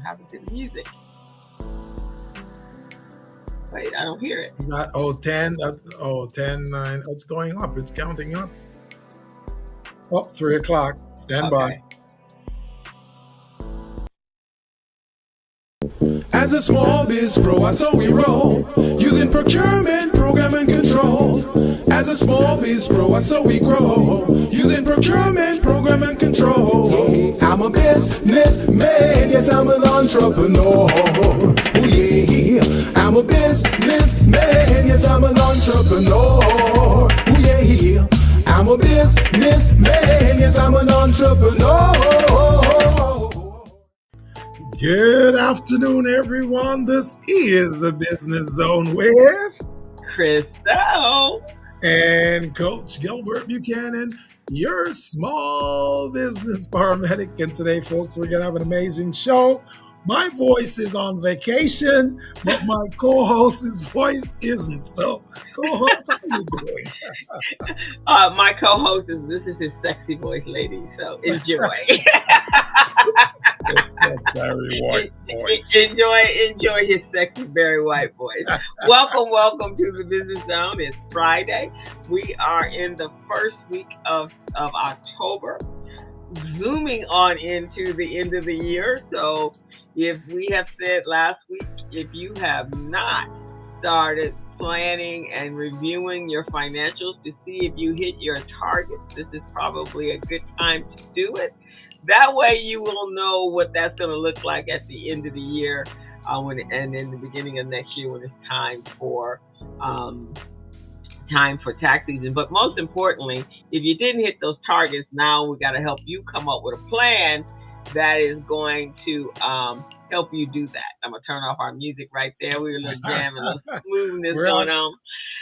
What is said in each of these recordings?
happened to the music? Wait, I don't hear it. Not, oh, 10, 10, 9. It's going up. It's counting up. Oh, 3 o'clock. Stand by. Okay. As a small biz pro, I saw we roll, using procurement, program and control. As a small biz pro, I saw we grow, using procurement, program and control. I'm a businessman, yes, I'm an entrepreneur. Oh yeah, I'm a businessman, yes, I'm an entrepreneur. Oh yeah, I'm a businessman, yes, I'm an entrepreneur. Good afternoon, everyone. This is the Business Zone with Crystal and Coach Gilbert Buchanan, your small business paramedic. And today, folks, we're going to have an amazing show. My voice is on vacation, but my co-host's voice isn't. So, co-host, how you doing? My co-host this is his sexy voice, lady. So enjoy. It's a very white voice. Enjoy his sexy, very white voice. Welcome to the Business Zone. It's Friday. We are in the first week of October, zooming on into the end of the year. So if we have said last week, if you have not started planning and reviewing your financials to see if you hit your targets, this is probably a good time to do it. That way you will know what that's going to look like at the end of the year and in the beginning of next year when it's time for tax season. But most importantly, if you didn't hit those targets, now we got to help you come up with a plan that is going to help you do that. I'm going to turn off our music right there. We were a little jamming, a little smoothness going on.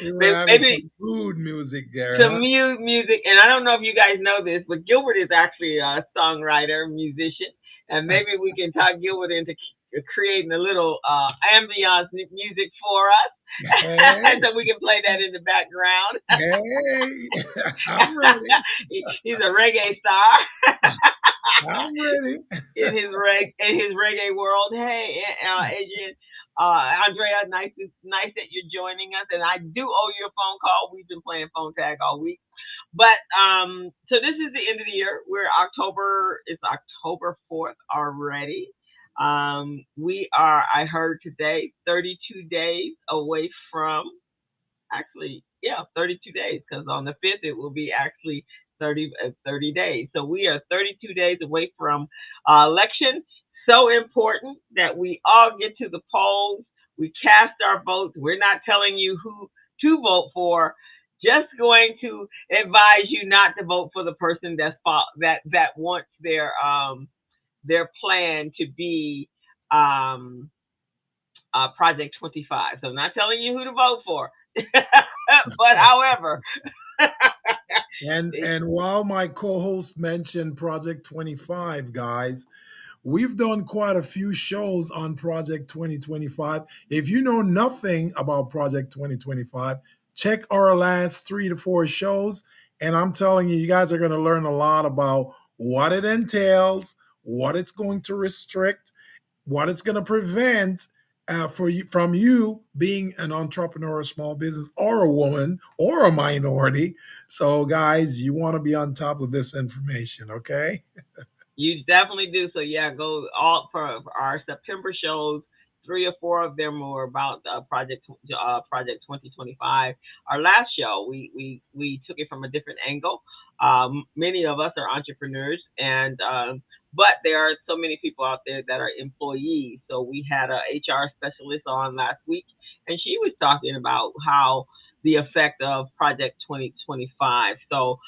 We were having some food music there. Some music, and I don't know if you guys know this, but Gilbert is actually a songwriter, musician, and maybe we can talk Gilbert into creating a little ambiance music for us, Hey. so we can play that in the background. Hey, I'm ready. He's a reggae star. I'm ready. in his reggae world. Hey, Adrian. Andrea, nice that you're joining us, and I do owe you a phone call. We've been playing phone tag all week, but so this is the end of the year. It's October 4th already. We are, I heard today, 32 days away from 32 days, because on the 5th it will be actually 30 days. So we are 32 days away from election. So important that we all get to the polls. We cast our votes. We're not telling you who to vote for. Just going to advise you not to vote for the person that wants their plan to be Project 25. So I'm not telling you who to vote for, but however. And while my co-host mentioned Project 25, guys, we've done quite a few shows on Project 2025. If you know nothing about Project 2025, check our last 3 to 4 shows. And I'm telling you, you guys are going to learn a lot about what it entails, what it's going to restrict, what it's going to prevent from you being an entrepreneur, a small business, or a woman, or a minority. So, guys, you want to be on top of this information, okay? You definitely do. So go all for our September shows. 3 or 4 of them were about Project 2025. Our last show, we took it from a different angle. Many of us are entrepreneurs, and but there are so many people out there that are employees. So we had a HR specialist on last week, and she was talking about how the effect of Project 2025. So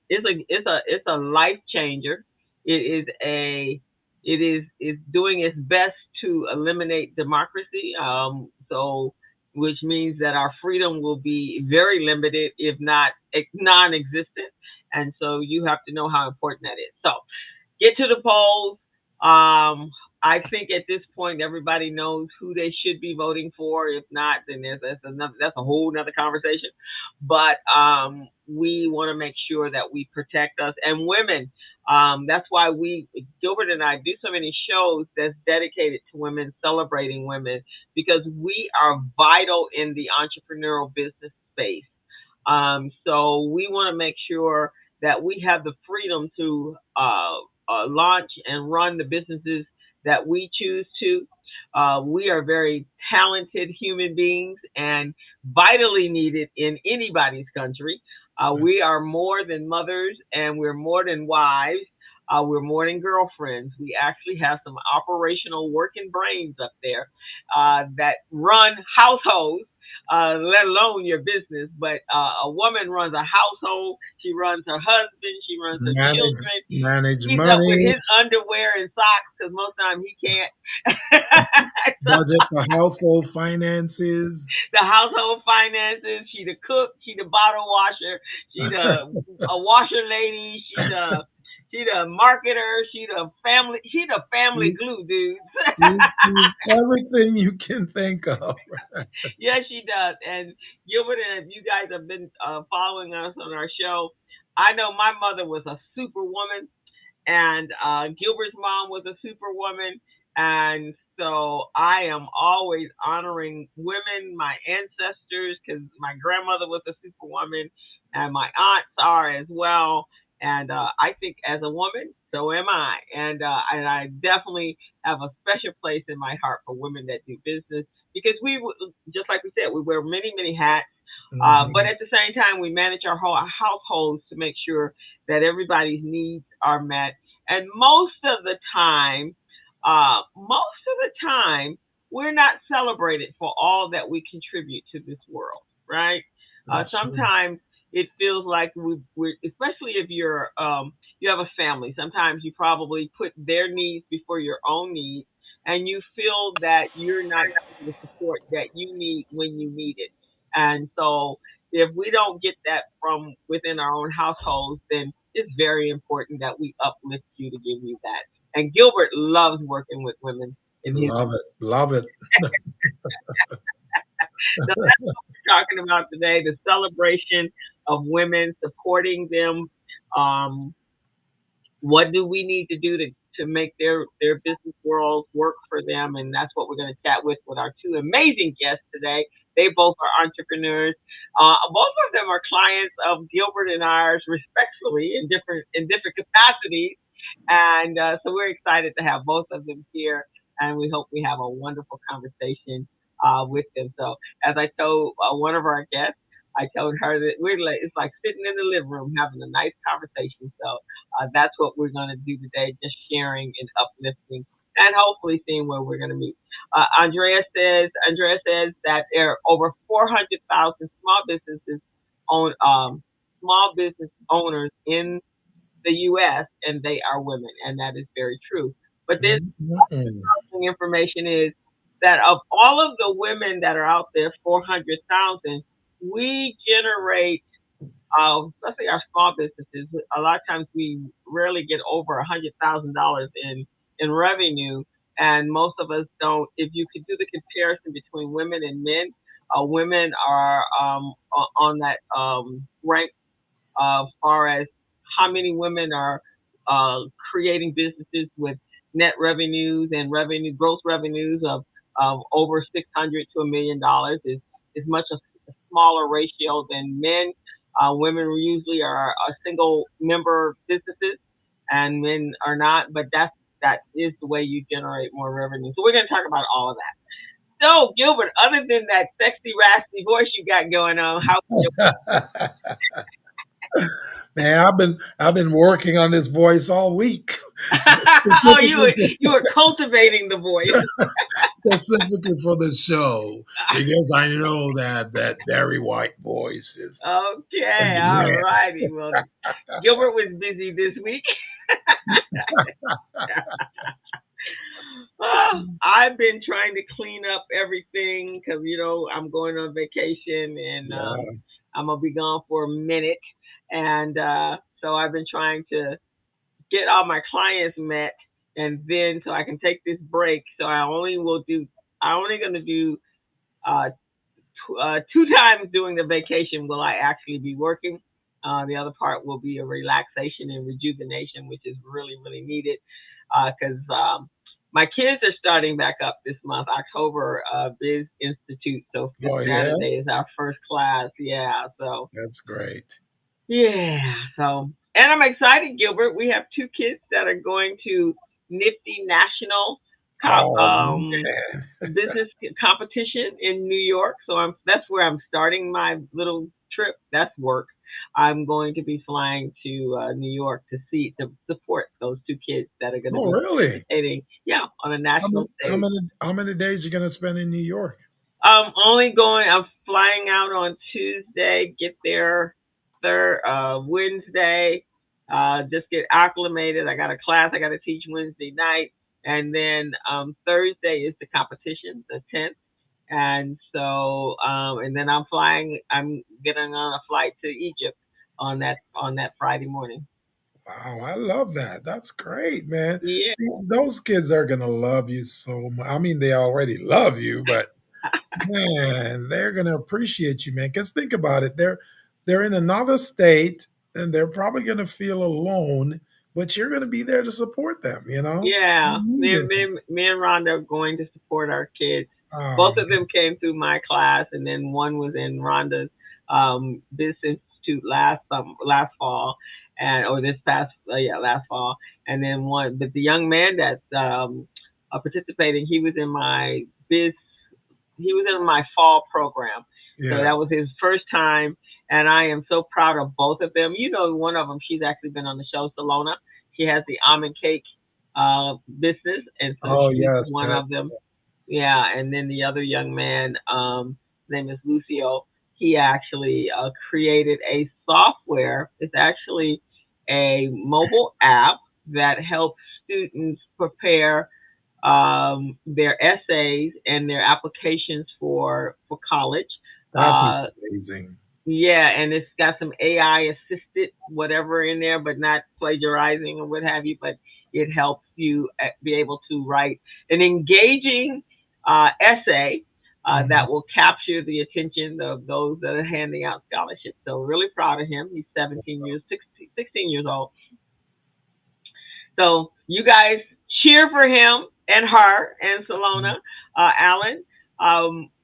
it's a life changer. It is doing its best to eliminate democracy. Which means that our freedom will be very limited, if not non-existent. And so you have to know how important that is. So get to the polls. I think at this point everybody knows who they should be voting for. If not, then that's a whole nother conversation. But we want to make sure that we protect us and women. That's why Gilbert and I do so many shows that's dedicated to women, celebrating women, because we are vital in the entrepreneurial business space. So we want to make sure that we have the freedom to launch and run the businesses that we choose to. We are very talented human beings and vitally needed in anybody's country. We are more than mothers and we're more than wives. We're more than girlfriends. We actually have some operational working brains up there that run households, let alone your business. But a woman runs a household. She runs her husband. She runs her children. Manage He's up with money, his underwear and socks because most of the time he can't. budget the household finances. The household finances. She the cook. She the bottle washer. She a washer lady. She the marketer. She the family glue, dude. She's everything you can think of. Yes, she does. And Gilbert, and if you guys have been following us on our show, I know my mother was a superwoman, and Gilbert's mom was a superwoman. And so I am always honoring women, my ancestors, because my grandmother was a superwoman, and my aunts are as well. And I think as a woman, so am I. And I definitely have a special place in my heart for women that do business because just like we said, we wear many, many hats. But at the same time, we manage our whole households to make sure that everybody's needs are met. And most of the time, we're not celebrated for all that we contribute to this world, right? Sometimes it feels like we're, especially if you have a family. Sometimes you probably put their needs before your own needs, and you feel that you're not getting the support that you need when you need it. And so, if we don't get that from within our own households, then it's very important that we uplift you to give you that. And Gilbert loves working with women in his. Love it. So that's what we're talking about today: the celebration of women, supporting them. What do we need to do to make their business world work for them? And that's what we're going to chat with our two amazing guests today. They both are entrepreneurs. Both of them are clients of Gilbert and ours, respectfully, in different capacities. And so we're excited to have both of them here, and we hope we have a wonderful conversation with them. So, as I told one of our guests, I told her that it's like sitting in the living room having a nice conversation. So that's what we're going to do today, just sharing and uplifting, and hopefully seeing where we're going to meet. Andrea says that there are over 400,000 small business owners in the U.S. and they are women, and that is very true. But this information is that of all of the women that are out there, 400,000, we generate, let's say our small businesses, a lot of times we rarely get over $100,000 in revenue. And most of us don't. If you could do the comparison between women and men, women are on that rank as far as how many women are creating businesses with net revenues and gross revenues of over $600 to $1 million is much a smaller ratio than men. Women usually are single member businesses, and men are not. But that is the way you generate more revenue. So we're going to talk about all of that. So Gilbert, other than that sexy raspy voice you got going on, how? Man, I've been working on this voice all week. Oh, you were cultivating the voice specifically for the show because I know that very white voice is. Okay, all righty. Well, Gilbert was busy this week. I've been trying to clean up everything because I'm going on vacation and I'm gonna be gone for a minute. And so I've been trying to get all my clients met and then so I can take this break. So I'm only going to do uh, 2 times during the vacation will I actually be working. The other part will be a relaxation and rejuvenation, which is really, really needed because my kids are starting back up this month, October, Biz Institute. So this Oh yeah, Saturday is our first class. Yeah. So, that's great. yeah. So, and I'm excited, Gilbert. We have 2 kids that are going to Nifty National Oh man. business competition in New York. So that's where I'm starting my little trip. That's work. I'm going to be flying to New York to support those 2 kids that are going to Oh be really? participating. Yeah, on a How many national how stage. many how many days you gonna spend in New York? I'm flying out on Tuesday, get there Wednesday, just get acclimated. I got a class I got to teach Wednesday night. And then Thursday is the competition, the 10th. And so, and then I'm getting on a flight to Egypt on that Friday morning. Wow, I love that. That's great, man. Yeah. See, those kids are gonna love you so much. I mean, they already love you, but man, they're gonna appreciate you, man. Because think about it, they're in another state, and they're probably gonna feel alone, but you're gonna be there to support them. You know, Yeah, you needed it. me and Rhonda are going to support our kids. Oh, Both of them came through my class, and then one was in Rhonda's business institute last fall, and or this past last fall, and then one. But the young man that's participating, he was in my fall program, so yeah. that was his first time, and I am so proud of both of them. You know, one of them, she's actually been on the show, Salona. She has the almond cake business, and so Oh she's yes, one yes. of them. Yeah, and then the other young man, his name is Lucio. He actually created a software. It's actually a mobile app that helps students prepare their essays and their applications for college. That is Uh, amazing. yeah, and it's got some AI assisted whatever in there, but not plagiarizing or what have you. But it helps you be able to write an engaging essay Mhm. that will capture the attention of those that are handing out scholarships. So really proud of him. He's 16 years old. So you guys cheer for him and her and Salona. Alan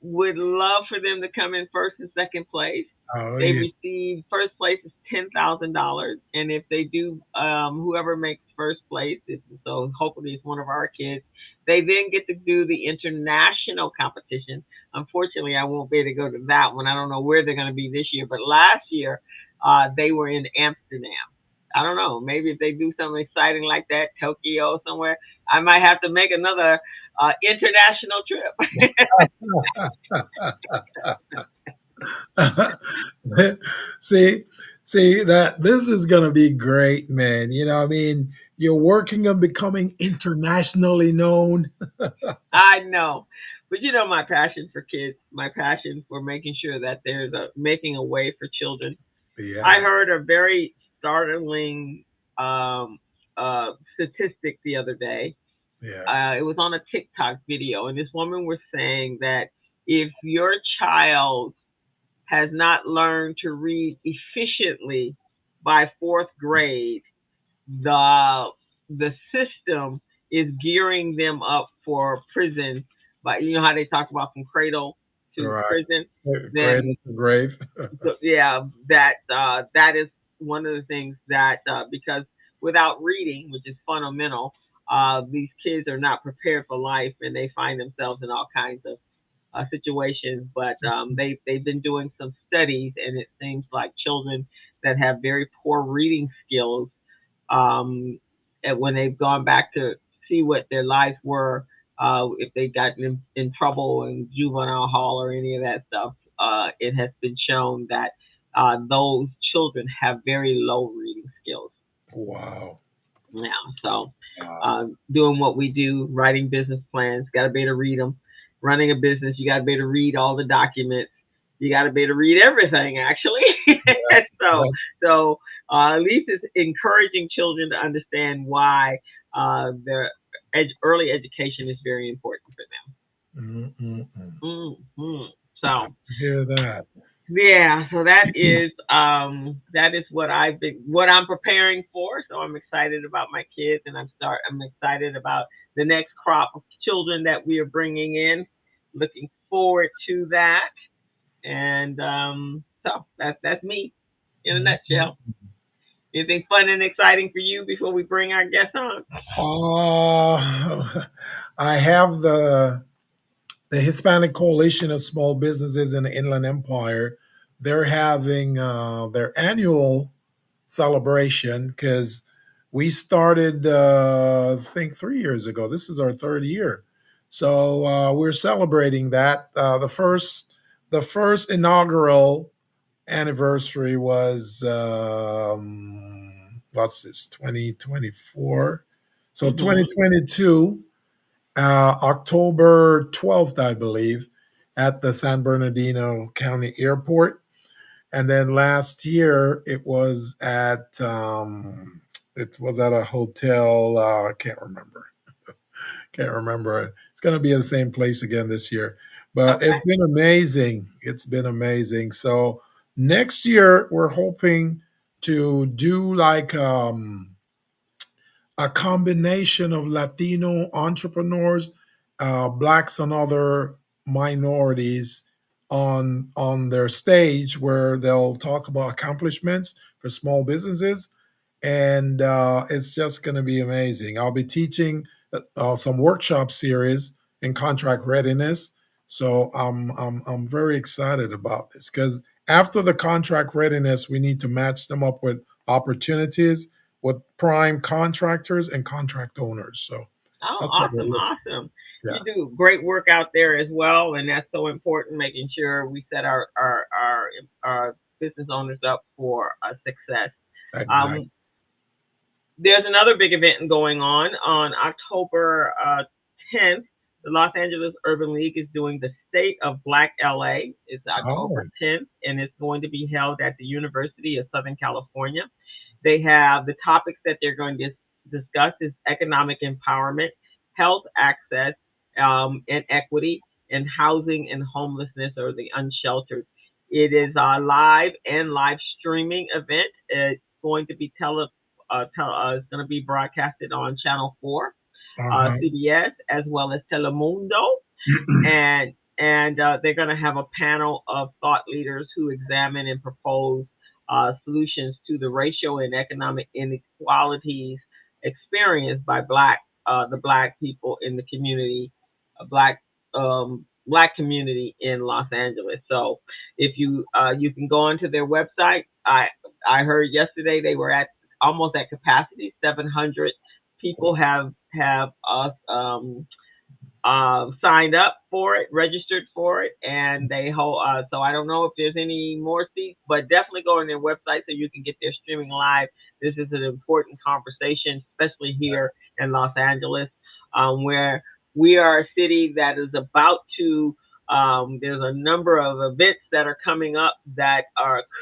would love for them to come in first and second place. Oh They yeah. receive first place is $10,000, and if they do, whoever makes first place, so hopefully it's one of our kids. They then get to do the international competition. Unfortunately, I won't be able to go to that one. I don't know where they're going to be this year, but last year they were in Amsterdam. I don't know. Maybe if they do something exciting like that, Tokyo somewhere, I might have to make another international trip. see, see that this is gonna be great, man. You know, I mean, you're working on becoming internationally known. I know. But you know my passion for kids, my passion for making sure that there's a making a way for children. I Yeah, heard a very startling um, statistic the other day. yeah. It was on a TikTok video, and this woman was saying that if your child has not learned to read efficiently by 4th grade, the the system is gearing them up for prison. But you know how they talk about from cradle All to right. prison. Great Then as the grave. so, yeah, that is one of the things that because without reading, which is fundamental, these kids are not prepared for life, and they find themselves in all kinds of situations. But they've been doing some studies, and it seems like children that have very poor reading skills, um, and when they've gone back to see what their lives were, if they got in trouble in juvenile hall or any of that stuff, it has been shown that those children have very low reading skills. Wow. Yeah, so Wow. doing what we do, writing business plans, got to be able to read them. Running a business, you got to be able to read all the documents. You got to be able to read everything, actually. so, Yeah. so at least it's encouraging children to understand why their early education is very important for Mm-mm-mm. them. So Hear that. yeah, so that is what I'm preparing for. So I'm excited about my kids, and I'm excited about the next crop of children that we are bringing in. Looking forward to that, and so that's me in a Mhm. nutshell. Anything fun and exciting for you before we bring our guests on? I have the Hispanic Coalition of Small Businesses in the Inland Empire. They're having their annual celebration because we started, I think, 3 years ago. This is our third year, so we're celebrating that. The first inaugural anniversary was what's this 2024, so Hmm. 2022, October 12th, I believe, at the San Bernardino County Airport. And then last year it was at a hotel. I can't remember it. It's going to be the same place again this year, but it's Okay. been amazing. It's been amazing. So next year we're hoping to do like a combination of Latino entrepreneurs, blacks and other minorities on their stage where they'll talk about accomplishments for small businesses, and it's just going to be amazing. I'll be teaching some workshop series in contract readiness, so I'm very excited about this because after the contract readiness, we need to match them up with opportunities with prime contractors and contract owners. So Oh, that's what we're awesome, looking. awesome. Yeah, You do great work out there as well, and that's so important, making sure we set our business owners up for success. exactly. Um, there's another big event going on October 10th. The Los Angeles Urban League is doing the State of Black LA. It's Oh, October 10th, and it's going to be held at the University of Southern California. They have the topics that they're going to discuss is economic empowerment, health access, and equity, and housing and homelessness or the unsheltered. It is a live and live streaming event. It's going to be it's going to be broadcasted on Channel 4, uh-huh. CBS, as well as Telemundo, and they're going to have a panel of thought leaders who examine and propose solutions to the racial and economic inequalities experienced by the black people in the community, black black community in Los Angeles. So if you can go onto their website. I heard yesterday they were at almost at capacity. 700 people have signed up for it, registered for it, and they hold. So I don't know if there's any more seats, but definitely go on their website so you can get their streaming live. This is an important conversation, especially here in Los Angeles, where we are a city that is about to. There's a number of events that are coming up that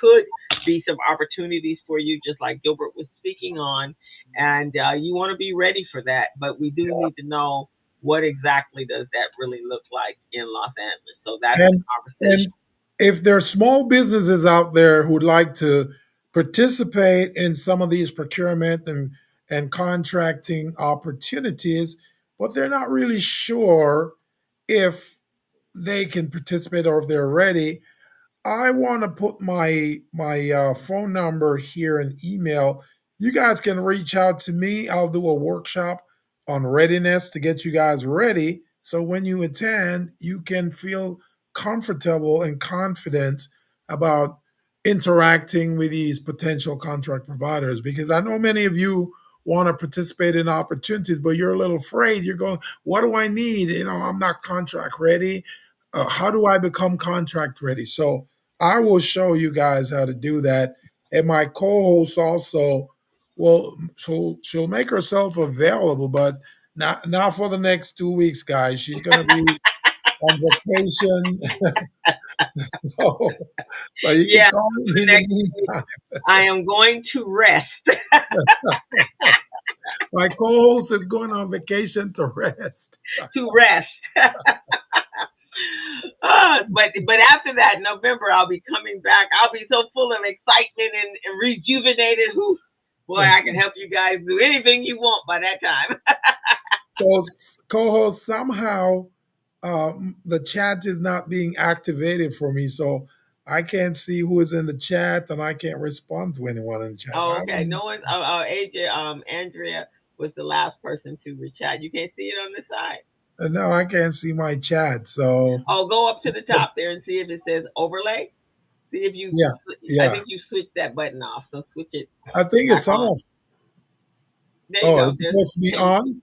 could be some opportunities for you, just like Gilbert was speaking on, and you want to be ready for that. But we do need to know what exactly does that really look like in Los Angeles. So that's the And conversation. and if there are small businesses out there who'd like to participate in some of these procurement and contracting opportunities, but they're not really sure if they can participate or if they're ready, I want to put my phone number here and email. You guys can reach out to me. I'll do a workshop on readiness to get you guys ready. So when you attend, you can feel comfortable and confident about interacting with these potential contract providers. Because I know many of you want to participate in opportunities, but you're a little afraid. You're going, what do I need? I'm not contract ready. How do I become contract ready? So I will show you guys how to do that. And my co-host also will she'll make herself available, but not for the next 2 weeks, guys. She's gonna be on vacation. so you can Yeah, call me in the next week meantime. I am going to rest. My co-host is going on vacation to rest. To rest. But after that, November, I'll be coming back. I'll be so full of excitement and rejuvenated. Whew, boy, I can help you guys do anything you want by that time. So, co-host, somehow the chat is not being activated for me, so I can't see who is in the chat, and I can't respond to anyone in the chat. Oh, okay. No one's. AJ, Andrea was the last person to chat. You can't see it on this side. No, I can't see my chat. So, go up to the top there and see if it says overlay. See if you. Yeah. I think you switched that button off. So switch it. I think it's off. There you go. It's supposed to be on.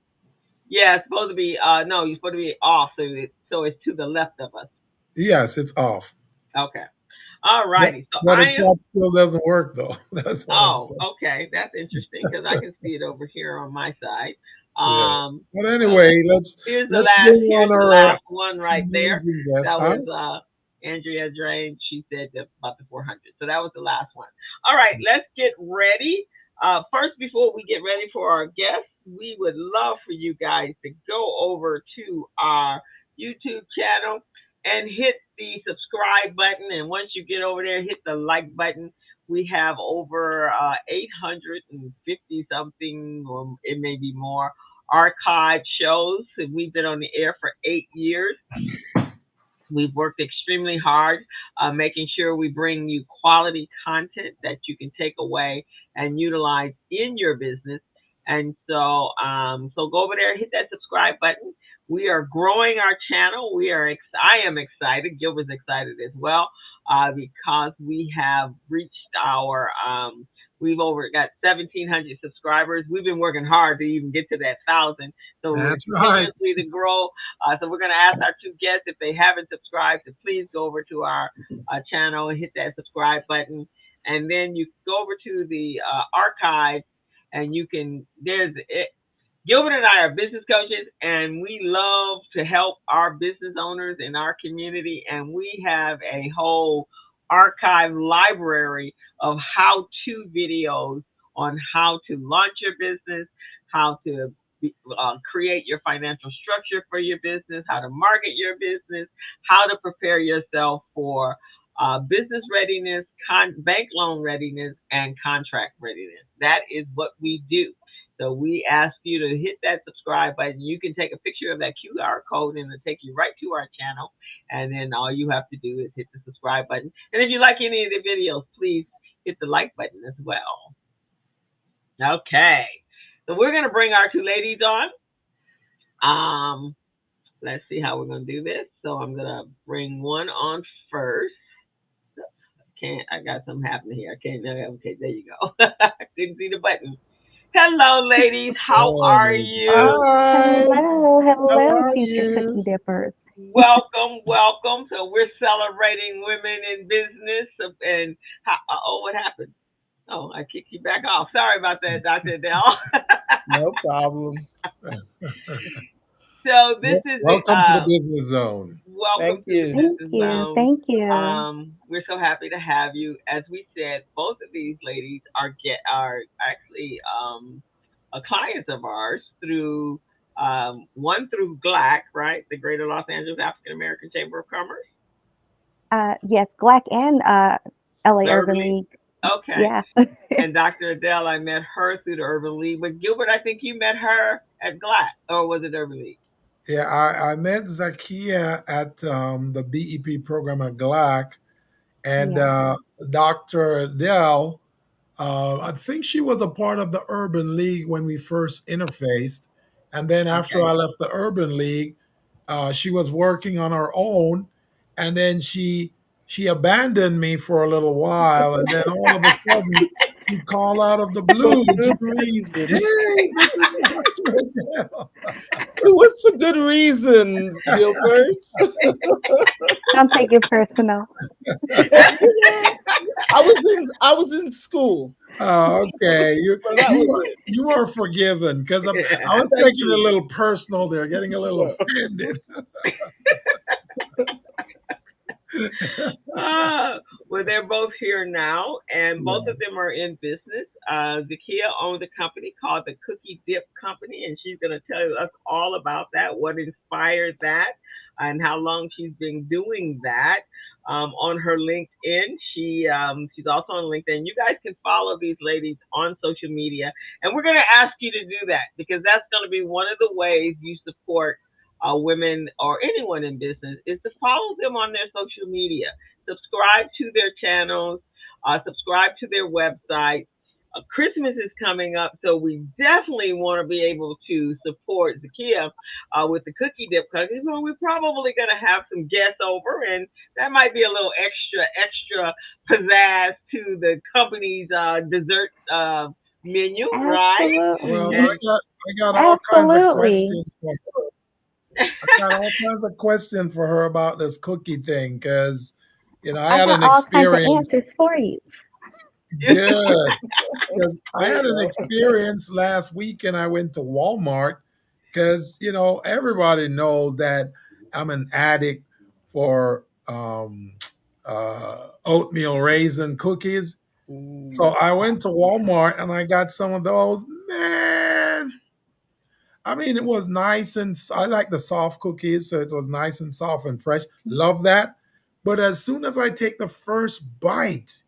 Yeah, it's supposed to be. No, you're supposed to be off. So it's to the left of us. Yes, it's off. Okay. All righty. But the chat still doesn't work though. That's what I'm saying. Okay. That's interesting because I can see it over here on my side. But anyway, let's here's bring the on our last one right there. guest, that was Andrea Drain. She said about the 400. So that was the last one. All right, let's get ready. First, before we get ready for our guests, we would love for you guys to go over to our YouTube channel and hit the subscribe button. And once you get over there, hit the like button. We have over 850 something, or it may be more, archive shows. We've been on the air for 8 years. We've worked extremely hard making sure we bring you quality content that you can take away and utilize in your business. And so go over there, hit that subscribe button. We are growing our channel. I am excited. Gilbert's excited as well because we have reached our we've got 1,700 subscribers. We've been working hard to even get to that 1,000. So that's we're continuously to grow. So we're going to ask our two guests, if they haven't subscribed, to please go over to our channel and hit that subscribe button. And then you go over to the archive, and you can, Gilbert and I are business coaches, and we love to help our business owners in our community. And we have a whole archive library of how-to videos on how to launch your business, how to create your financial structure for your business, how to market your business, how to prepare yourself for business readiness, bank loan readiness, and contract readiness. That is what we do. So we ask you to hit that subscribe button. You can take a picture of that QR code and it'll take you right to our channel. And then all you have to do is hit the subscribe button. And if you like any of the videos, please hit the like button as well. Okay. So we're going to bring our two ladies on. Let's see how we're going to do this. So I'm going to bring one on first. I got something happening here. I can't. Okay, there you go. I didn't see the button. Hello, ladies. How are you? Hi. Hello, future cookie dippers. Welcome. So we're celebrating women in business. And what happened? Oh, I kicked you back off. Sorry about that, Dr. Adele. No problem. So this is welcome to the business zone. Welcome to the business zone. Thank you. We're so happy to have you. As we said, both of these ladies are actually clients of ours through one through GLAC, right? The Greater Los Angeles African American Chamber of Commerce. Yes, GLAC and LA Urban League. Okay. Yeah. And Dr. Adele, I met her through the Urban League. But Gilbert, I think you met her at GLAC, or was it Urban League? Yeah, I met Zakia at the BEP program at GLAC, and Dr. Adele, I think she was a part of the Urban League when we first interfaced. And then after I left the Urban League, she was working on her own, and then she abandoned me for a little while, and then all of a sudden she called out of the blue. For good reason. Hey, this is Dr. Adele. It was for good reason, Gilbert. Don't take it personal. I was in school. Oh, okay. You are forgiven, because I was taking it a little personal there, getting a little offended. Well, they're both here now, and both of them are in business. Zakia owns a company called the Cookie Dip Company, and she's going to tell us all about that, what inspired that, and how long she's been doing that. On her LinkedIn, she's also on LinkedIn. You guys can follow these ladies on social media, and we're going to ask you to do that because that's going to be one of the ways you support women or anyone in business is to follow them on their social media, subscribe to their channels, subscribe to their website. Christmas is coming up, so we definitely want to be able to support Zakia with the cookie dip because we're probably going to have some guests over, and that might be a little extra pizzazz to the company's dessert menu, right? Well, Absolutely. I got all kinds of Absolutely. questions for her. I got all kinds of questions for her about this cookie thing because, I I had got an all kinds of experience. answers for you. Good. Because I There had an you experience last week and I went to Walmart because, everybody knows that I'm an addict for oatmeal raisin cookies. go. So I went to Walmart and I got some of those. Man, I mean, it was nice and I like the soft cookies, so it was nice and soft and fresh. Love that. But as soon as I take the first bite,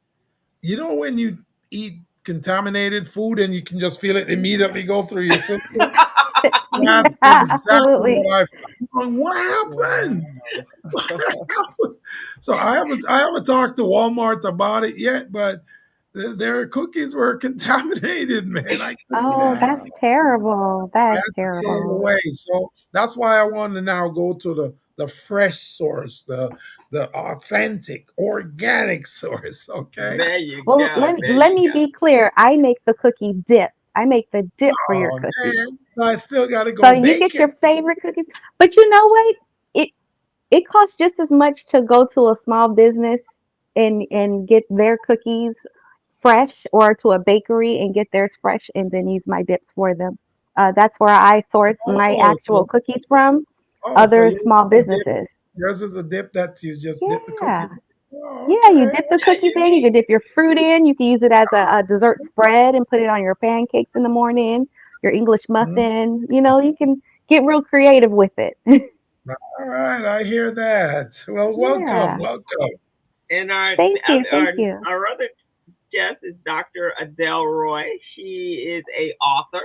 when you eat contaminated food and you can just feel it immediately go through your system? That's exactly Absolutely. what I found. What happened? So I haven't talked to Walmart about it yet, but their cookies were contaminated, man. I Oh, that's terrible. I That is had to throw it terrible. away. So that's why I want to now go to the fresh source, the authentic, organic source. Okay. There you Well, go. let me There let you me go. be clear. I make the cookie dip. I make the dip for your Oh cookies. man. So I still got to So go you bake get it. your favorite cookies. But you know what? It it costs just as much to go to a small business and get their cookies fresh or to a bakery and get theirs fresh and then use my dips for them. That's where I source my Oh, actual so cookies from, oh, so other yours small is a dip. businesses. Yours is a dip that you just dip the Yeah. cookies. Oh, Yeah, you okay. dip the Yeah, cookies in, you can dip your fruit in, you can use it as a dessert spread and put it on your pancakes in the morning, your English Mhm. muffin. You can get real creative with it. All right, I hear that. Well, welcome, Yeah. welcome. and our Thank you. our Thank you. our other guest is Dr. Adele Roy. She is a author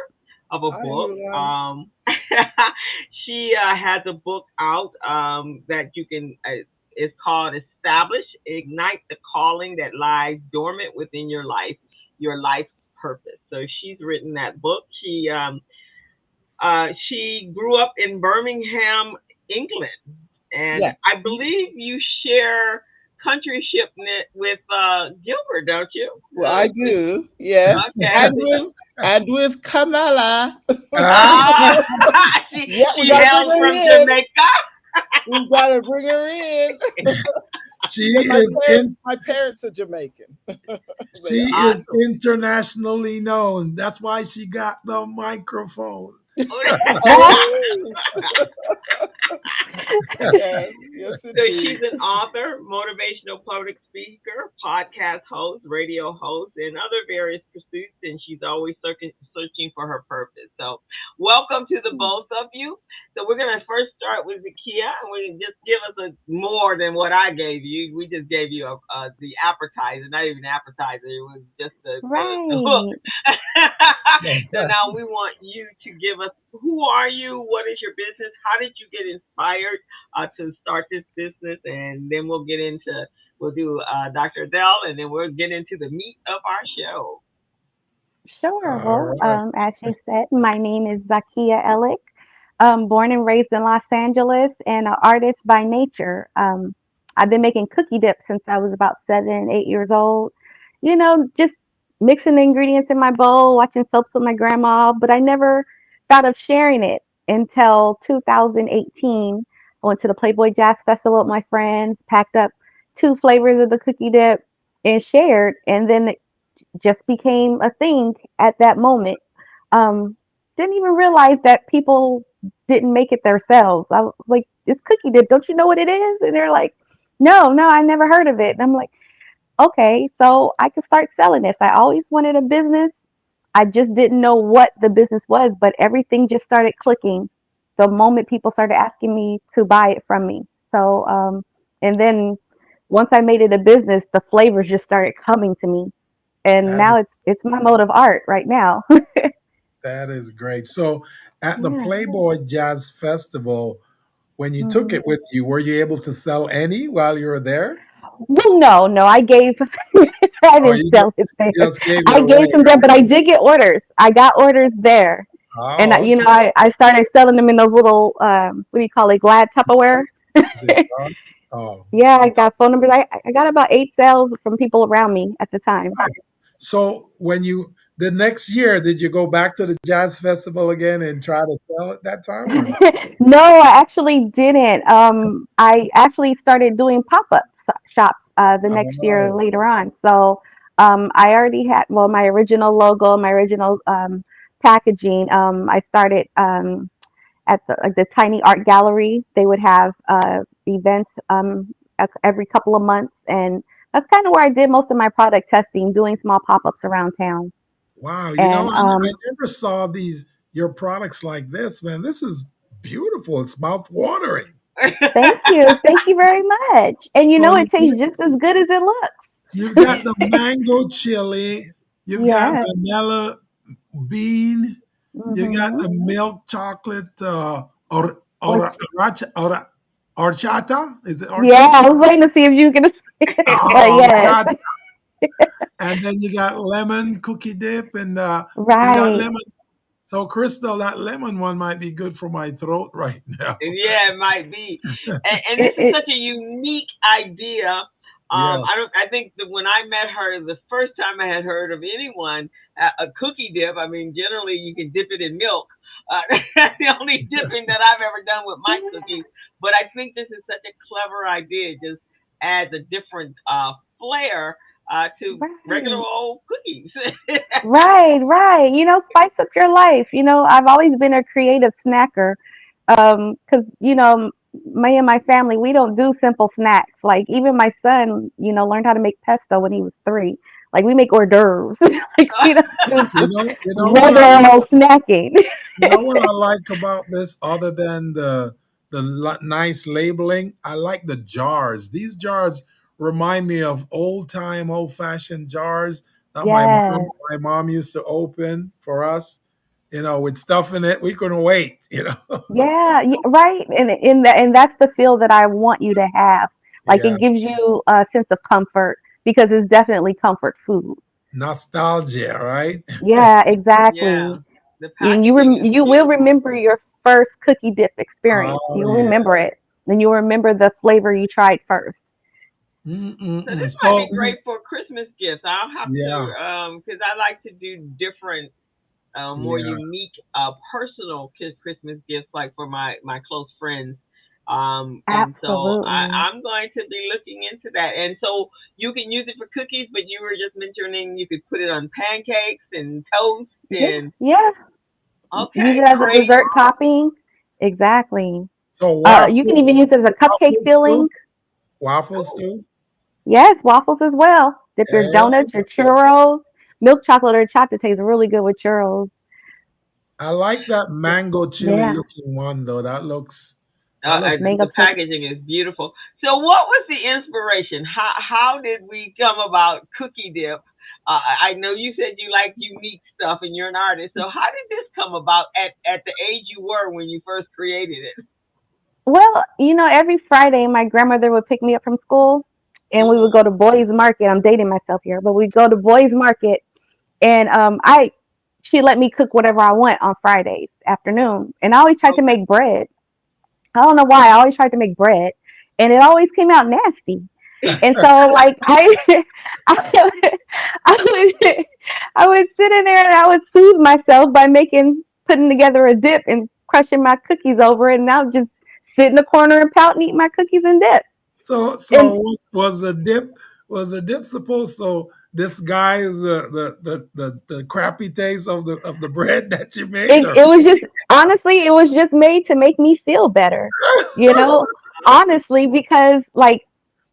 of a Hi, book. everyone. She has a book out that you can. It's called "Establish, Ignite the Calling That Lies Dormant Within Your Life Purpose." So she's written that book. She grew up in Birmingham, England, and Yes. I believe you share countryship with Gilbert, don't you? Well, I do. Yes. Okay. And with Kamala. Ah, she Yeah, we she gotta bring hails her from in. Jamaica. We gotta bring her in. she But my is parents, my parents are Jamaican. she They are. is Awesome. internationally known. That's why she got the microphone. Yes, yes, So she's indeed. an author, motivational public speaker, podcast host, radio host, and other various pursuits. And she's always searching for her purpose. So, welcome to the both of you. So, we're going to first start with Zakia, and we just give us more than what I gave you. We just gave you the appetizer, not even appetizer. It was just the hook. Right. So now we want you to give us who are you, what is your business, how did you get inspired to start this business, and then we'll do Dr. Adele, and then we'll get into the meat of our show. Sure. All Well, right. as you said, my name is Zakia Ellick. Born and raised in Los Angeles and an artist by nature. I've been making cookie dips since I was about 7, 8 years old. Just mixing the ingredients in my bowl, watching soaps with my grandma, but I never thought of sharing it until 2018. I went to the Playboy Jazz Festival with my friends, packed up 2 flavors of the cookie dip and shared, and then just became a thing at that moment. Um, didn't even realize that people didn't make it themselves. I was like, it's cookie dip. Don't you know what it is? And they're like, no, no, I never heard of it. And I'm like, okay, so I could start selling this. I always wanted a business I just didn't know what the business was, but everything just started clicking the moment people started asking me to buy it from me. So, and then once I made it a business, the flavors just started coming to me, and That now is it's my mode of art right now. that is great. So at the Yeah. Playboy Jazz Festival, when you took Mhm. it with you, were you able to sell any while you were there? Well, no, I gave, I Or didn't sell it there. just gave it I away? gave some there, but I did get orders. I got orders there. And, Oh, okay. I started selling them in those little, what do you call it, Glad Tupperware. Is it done? Oh, Yeah, I okay. got phone numbers. I got about 8 sales from people around me at the time. So when you the next year, did you go back to the jazz festival again and try to sell it that time or no? No, I actually didn't. I actually started doing pop-up shops the next year Oh, later on. So I already had, well, my original logo, my original packaging. I started at the, like, the Tiny Art Gallery. They would have events every couple of months, and that's kind of where I did most of my product testing, doing small pop-ups around town. wow. And I never saw these your products like this, man. This is beautiful. It's mouth watering. thank you very much. And So it tastes just as good as it you've got looks. the mango chili, you've got Yeah. vanilla bean, you got Hmm. the milk chocolate Or horchata. Is it yeah, horchata? I was waiting to see if you were gonna say it, but Oh, yes, horchata. And then you got lemon cookie dip and see that right. lemon. So Crystal, that lemon one might be good for my throat right now. Yeah, it might be. And this It, is it such a unique idea. Yeah. I think that when I met her, the first time I had heard of anyone a cookie dip. I mean, generally you can dip it in milk. That's the only dipping that I've ever done with my cookies. But I think this is such a clever idea. It just adds a different flair to regular right. old cookies. Right. Spice up your life. I've always been a creative snacker. Because me and my family, we don't do simple snacks. Like, even my son, learned how to make pesto when he was 3. Like, we make hors d'oeuvres. Like, we don't do just You know what I regular like. old snacking. You know what I like about this, other than the nice labeling. I like the jars. These jars remind me of old time, old fashioned jars that Yes. my mom used to open for us. You know, with stuff in it. We couldn't wait. You know. Yeah, right. And that's the feel that I want you to have. Like, Yeah, it gives you a sense of comfort because it's definitely comfort food. nostalgia, right? Yeah, Yeah, exactly. the And packaging is you will beautiful. remember your first cookie dip experience. Oh You'll yeah. remember it. And you'll remember the flavor you tried first. So Mm-mm-mm. this might So be great for Christmas gifts. I'll have to, yeah, because I like to do different, more yeah. unique, personal Christmas gifts, like for my close friends. And so Absolutely. I'm going to be looking into that. And so you can use it for cookies, but you were just mentioning you could put it on pancakes and toast Yeah, and yeah. Use okay, it as a great. dessert topping. Exactly. So You can waffles, even use it as a cupcake waffles too. filling. Waffles Oh, too. Yes, waffles as well. Dip your Yeah, donuts, your churros. Milk chocolate or chocolate tastes really good with churros. I like that so mango chili Yeah, looking one though. That looks mango the chili. packaging is beautiful. So, what was the inspiration? How did we come about Cookie Dip? I know you said you like unique stuff and you're an artist. So, how did this come about at the age you were when you first created it? Well, every Friday my grandmother would pick me up from school and we would Hmm. go to Boys Market. I'm dating myself here, but we'd go to Boys Market and I she let me cook whatever I want on Fridays afternoon. And I always tried to Okay. make bread. I don't know why. I always tried to make bread and it always came out nasty. And so, like, I would, I would, I would sit in there and I would soothe myself by putting together a dip and crushing my cookies over it, and I would just sit in the corner and pout and eat my cookies and dip. And so was the dip supposed to disguise the crappy taste of the bread that you made or it was just, honestly, it was just made to make me feel better, you know, honestly, because, like,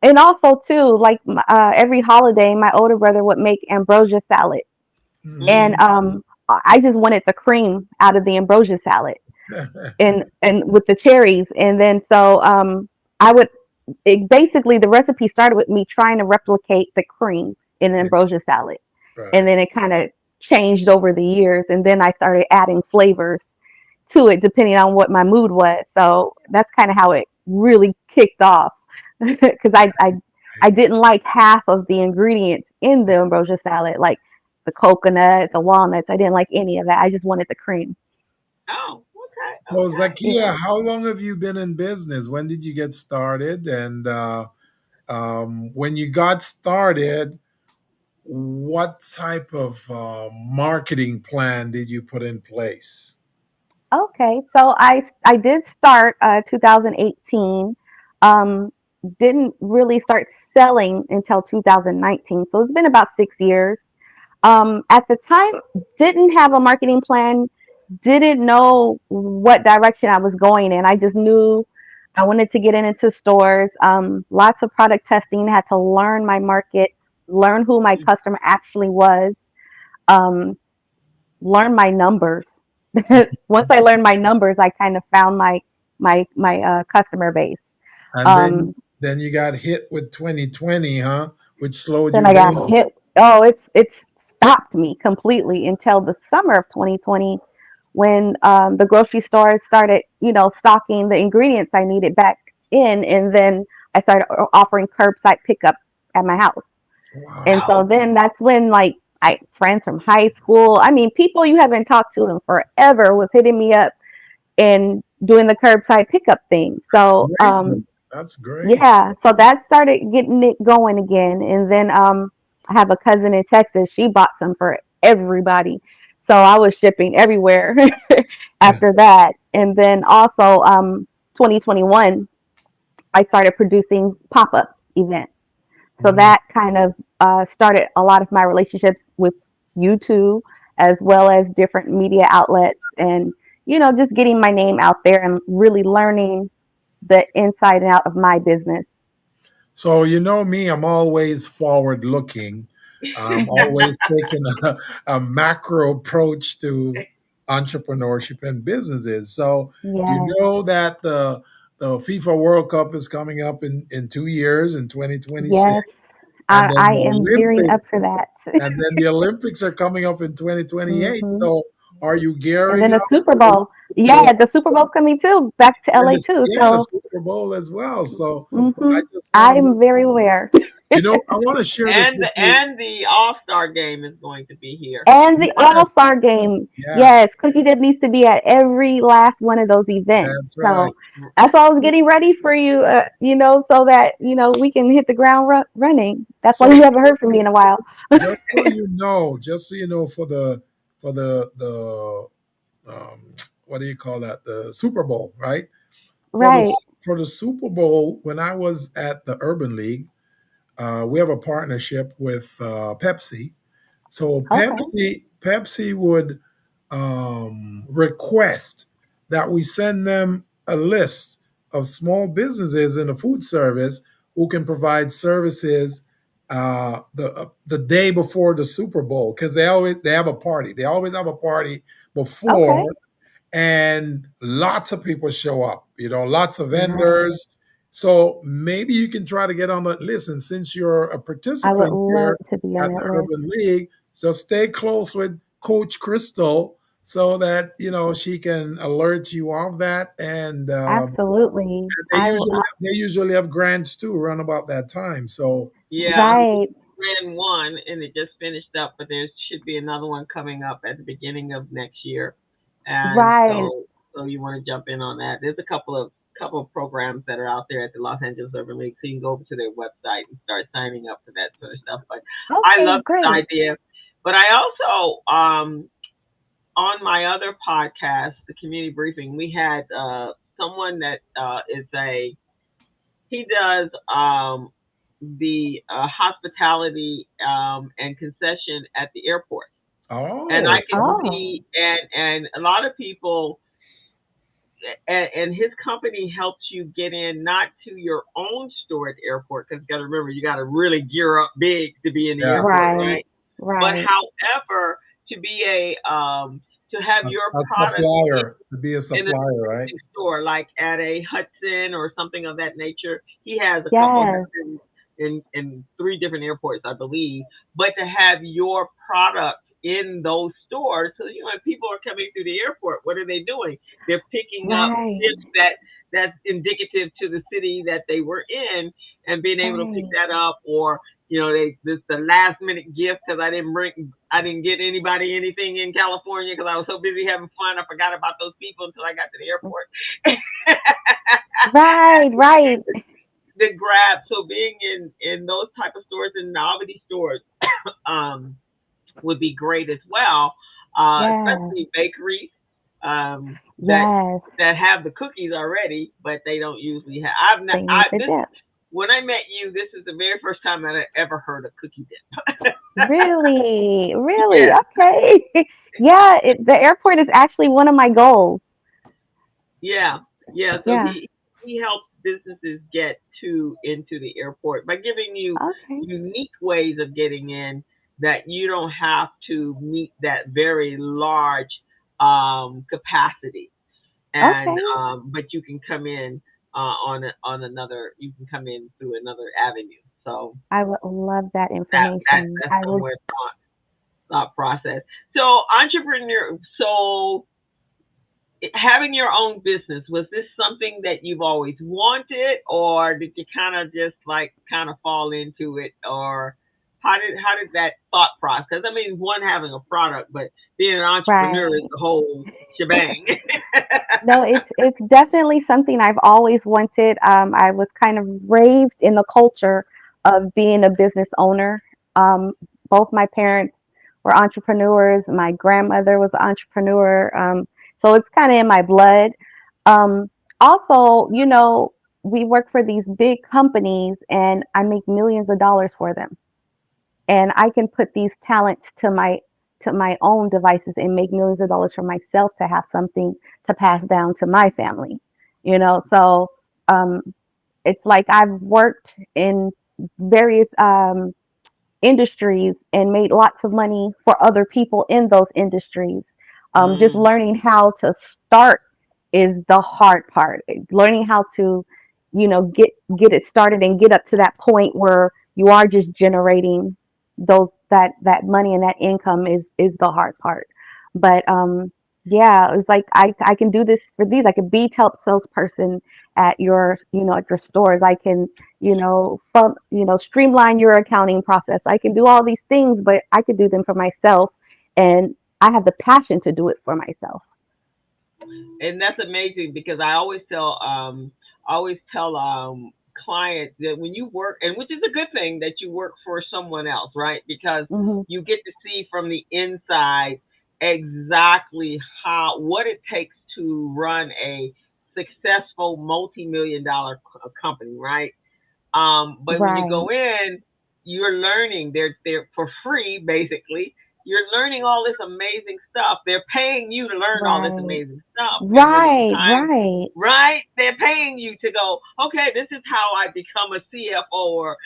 and also too, like, every holiday, my older brother would make ambrosia salad. And Mhm. I just wanted the cream out of the ambrosia salad and with the cherries. And then so I would basically the recipe started with me trying to replicate the cream in an Yeah, ambrosia salad, and right. then it kind of changed over the years. And then I started adding flavors to it depending on what my mood was. So that's kind of how it really kicked off because I didn't like half of the ingredients in the ambrosia salad, like the coconut, the walnuts. I didn't like any of that. I just wanted the cream. Oh, okay, So okay. Zakia, how long have you been in business? When did you get started? And when you got started, what type of marketing plan did you put in place? Okay, so I did start 2018. Um, didn't really start selling until 2019. So it's been about 6 years. At the time, didn't have a marketing plan. Didn't know what direction I was going in. I just knew I wanted to get into stores. Lots of product testing. Had to learn my market, learn who my customer actually was. Um, learn my numbers. Once I learned my numbers, I kind of found my customer base. And Um, then you got hit with 2020, huh? Which slowed then you I got down. hit. Oh, it's stopped me completely until the summer of 2020 when the grocery stores started, stocking the ingredients I needed back in, and then I started offering curbside pickup at my house. And Wow. so then that's when like I friends from high school, I mean people you haven't talked to in forever was hitting me up and doing the curbside pickup thing. That's So great. That's great. yeah, so that started getting it going again. And then I have a cousin in Texas. She bought some for everybody. So I was shipping everywhere after that. And then also 2021 I started producing pop-up events. So Mhm. that kind of started a lot of my relationships with YouTube as well as different media outlets, and just getting my name out there and really learning the inside and out of my business. So you know me, I'm always forward looking. I'm always taking a macro approach to entrepreneurship and businesses. So you Yes, know that the FIFA World Cup is coming up in 2 years in 2026, yes, and I then am gearing up for that. The Olympics are coming up in 2028. hmm So are you And gearing then the up Super for Bowl. the Yeah, the Super Bowl's coming too, back to LA too. the So Super Bowl as well? So I hmm just want to I'm very aware. I want to share this And with the you. and the All Star game is going to be here. And the All Yes, Star Game. Yes, yes, Cookie Dip needs to be at every last one of those events. that's right. So that's why I was getting ready for you, so that, we can hit the ground running. That's why So you haven't heard from me in a while. just so you know, for the what do you call that? The Super Bowl, right? For the Right. for the Super Bowl, when I was at the Urban League, we have a partnership with Pepsi. So Okay. Pepsi would request that we send them a list of small businesses in the food service who can provide services the day before the Super Bowl, because they have a party. They always have a party Okay. before, and lots of people show up, lots of Right. vendors. So maybe you can try to get on that list. And since you're a I would participant love here to be on at that the list. Urban League, so stay close with Coach Crystal so that she can alert you of that. And Absolutely. they usually have grants too around about that time. So Yeah, Right. ran one and it just finished up, but there should be another one coming up at the beginning of next year. And Right. so you want to jump in on that. There's a couple of programs that are out there at the Los Angeles Urban League, so you can go over to their website and start signing up for that sort of stuff. But I Okay, love this great. idea. But I also on my other podcast, the community briefing, we had someone that is a he does the hospitality and concession at the airport, and I oh, can Oh, see and a lot of people and his company helps you get in not to your own store at the airport because you got to remember you got to really gear up big to be in the yeah, airport, right. right? But Right. however, to be to have your A product supplier, to be a in a supplier, right? store, like at a Hudson or something of that nature. He has a couple Yes, Hudsons in three different airports, I believe. But to have your product in those stores, so when people are coming through the airport, what are they doing? They're picking up right, gifts that's indicative to the city that they were in, and being able to pick right. that up, or this the last minute gift because I didn't get anybody anything in California because I was so busy having fun. I forgot about those people until I got to the airport. Right, right. The grab. So being in those type of stores and novelty stores um, would be great as well, Yes, especially bakeries that yes. have the cookies already, but they don't usually have. They need the dip. When I met you, this is the very first time that I ever heard of cookie dip. Really, really. Yeah, Okay. Yeah, the airport is actually one of my goals. yeah, yeah. So Yeah. he helps businesses get into the airport by giving you Okay. unique ways of getting in that you don't have to meet that very large capacity, and Okay. but you can come in on another. You can come in through another avenue. So I would love that information. that's I will. somewhere thought process. So entrepreneur. So having your own business, was this something that you've always wanted, or did you kind of just like kind of fall into it, or how did that thought process? Because I mean, one having a product, but being an entrepreneur is Right. the whole shebang. No, it's definitely something I've always wanted. I was kind of raised in the culture of being a business owner. Um, Both my parents were entrepreneurs. My grandmother was an entrepreneur. So it's kind of in my blood. Um, Also, we work for these big companies, and I make millions of dollars for them, and I can put these talents to my own devices and make millions of dollars for myself to have something to pass down to my family. So um, it's like I've worked in various industries and made lots of money for other people in those industries. Just Mm, learning how to start is the hard part. Learning how to, get it started and get up to that point where you are just generating that money and that income is the hard part. But yeah, it's like I can do this for these. I could be help salesperson at your stores. I can streamline your accounting process. I can do all these things, but I could do them for myself, and I have the passion to do it for myself. and that's amazing because I always tell clients that when you work, and which is a good thing that you work for someone else, right? Because Hmm. you get to see from the inside exactly what it takes to run a successful multi-million dollar company, right? But when you Right, go in, you're learning. They're for free, basically. You're learning all this amazing stuff. They're paying you to learn all this right, amazing stuff. And when it's right, time, right. right, they're paying you to go, okay, this is how I become a CFO, or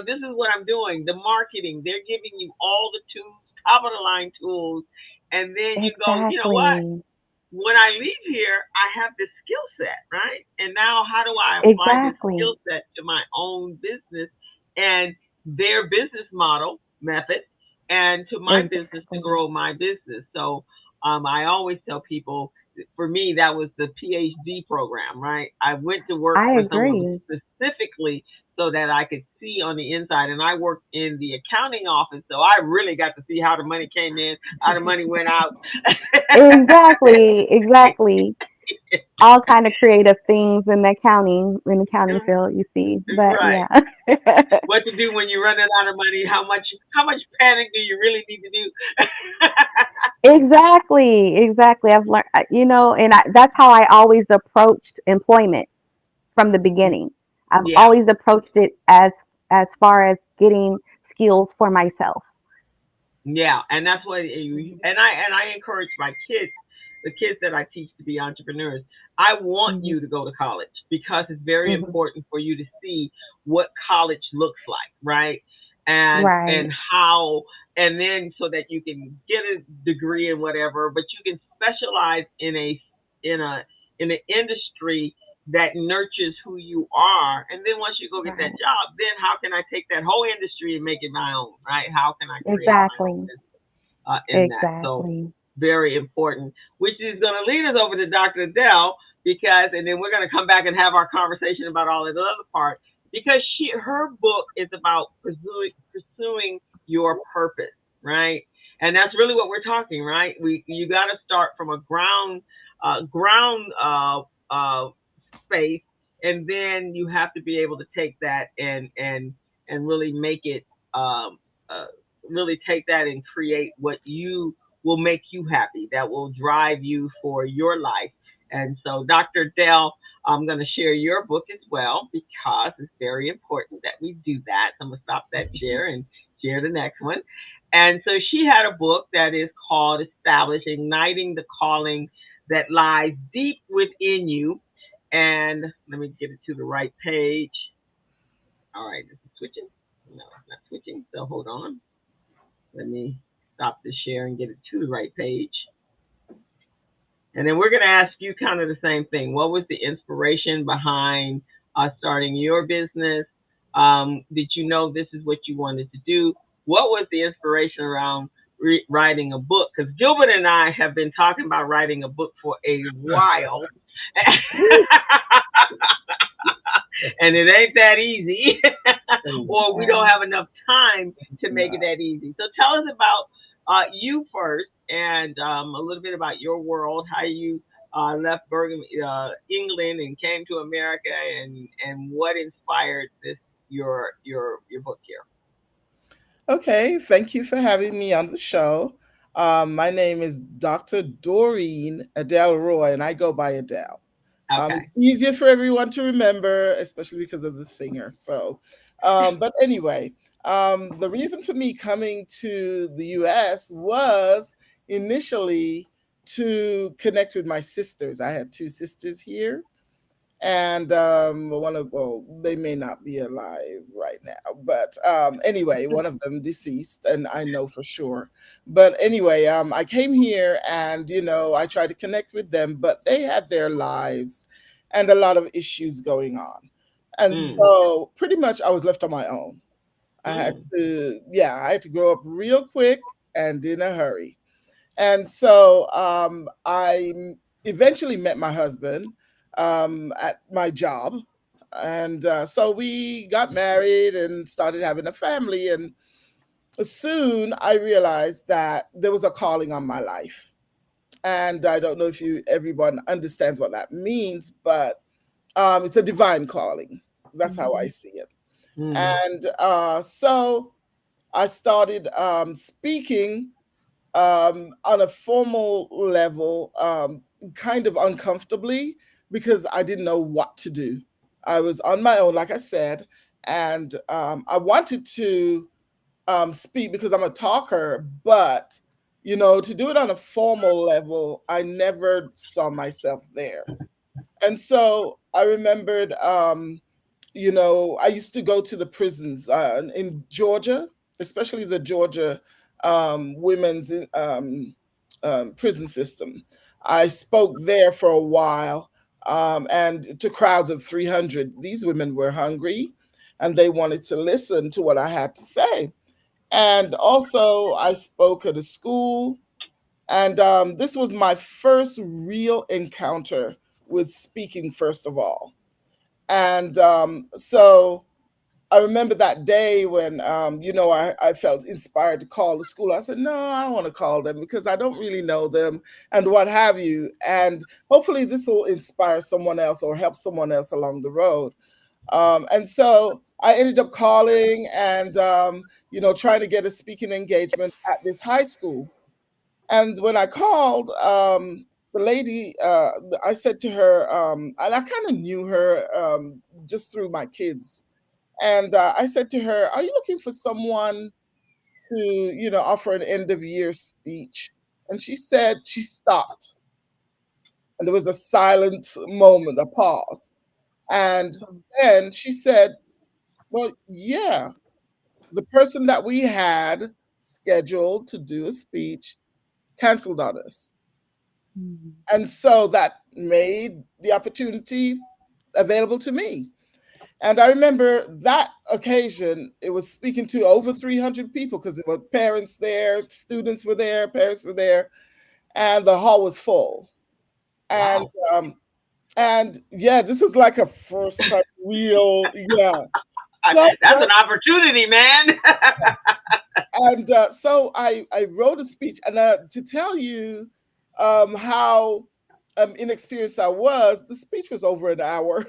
this is what I'm doing. The marketing, they're giving you all the tools, top of the line tools, and then you go, you know what? Exactly, When I leave here, I have this skill set, right? And now how do I apply this exactly, skill set to my own business and their business model method and to my business to exactly. grow my business? So I always tell people, for me, that was the PhD program, right? I went to work I for someone agree. specifically so that I could see on the inside. And I worked in the accounting office, so I really got to see how the money came in, how the money went out. Exactly, exactly. All kind of creative things in the accounting field, you see. But Right. yeah. What to do when you're running out of money? How much panic do you really need to do? Exactly, exactly. I've learned, and that's how I always approached employment from the beginning. I've Yeah, always approached it as far as getting skills for myself. yeah, and that's what and I encourage my kids, the kids that I teach to be entrepreneurs. I want Hmm. you to go to college because it's very Hmm. important for you to see what college looks like, right? And Right. how and then so that you can get a degree in whatever, but you can specialize in a in an industry that nurtures who you are. And then once you go get that Right. job, then how can I take that whole industry and make it my own, right? How can I create my own Exactly. business in that? So Exactly. very important, which is going to lead us over to Dr. Adele because, and then we're going to come back and have our conversation about all of the other part because her book is about pursuing your purpose, right? And that's really what we're talking, right? You got to start from a ground space, and then you have to be able to take that and really make it uh, really take that and create what you will make you happy, that will drive you for your life. And so, Dr. Dell, I'm going to share your book as well because it's very important that we do that. So I'm going to stop that share and share the next one. And so she had a book that is called Establish, Igniting the Calling That Lies Deep Within You. And let me get it to the right page. All right, this is switching. No, it's not switching. So hold on. Let me stop the share and get it to the right page. And then we're going to ask you kind of the same thing. What was the inspiration behind starting your business? Did you know this is what you wanted to do? What was the inspiration around writing a book? Because Gilbert and I have been talking about writing a book for a while. And it ain't that easy, or we don't have enough time to make it that easy. So tell us about you first, and a little bit about your world, how you left Bergen, England, and came to America, and what inspired this your book here. Okay, thank you for having me on the show. My name is Dr. Doreen Adele Roy, and I go by Adele. Okay. It's easier for everyone to remember, especially because of the singer. So, but anyway, the reason for me coming to the US was initially to connect with my sisters. I had two sisters here, and one of, well, they may not be alive right now, but anyway, one of them deceased, and I know for sure. But anyway, I came here, and I tried to connect with them, but they had their lives and a lot of issues going on, and Mm, so pretty much I was left on my own. mm, I had to grow up real quick and in a hurry. And so I eventually met my husband at my job. And so we got married and started having a family. And soon I realized that there was a calling on my life. And I don't know if everyone understands what that means, but it's a divine calling. That's how I Mhm. see it. mm, And so I started speaking on a formal level, kind of uncomfortably because I didn't know what to do. I was on my own, like I said, and I wanted to speak because I'm a talker, but to do it on a formal level, I never saw myself there. And so I remembered, I used to go to the prisons in Georgia, especially the Georgia women's prison system. I spoke there for a while and to crowds of 300. These women were hungry and they wanted to listen to what I had to say. And also, I spoke at a school, and this was my first real encounter with speaking, first of all. And so I remember that day when, I felt inspired to call the school. I said, no, I don't want to call them because I don't really know them and what have you. And hopefully this will inspire someone else or help someone else along the road. And so I ended up calling and, trying to get a speaking engagement at this high school. And when I called, the lady, I said to her, and I kind of knew her just through my kids. And I said to her, are you looking for someone to, offer an end of year speech? And she said, she stopped. And there was a silent moment, a pause. And then she said, well, yeah, the person that we had scheduled to do a speech canceled on us. Mhm. And so that made the opportunity available to me. And I remember that occasion, it was speaking to over 300 people because there were parents there, students were there, parents were there, and the hall was full. And Wow. and yeah, this was like a first time real, yeah. So, That's an opportunity, man. and so I wrote a speech, and to tell you how inexperienced I was, the speech was over an hour,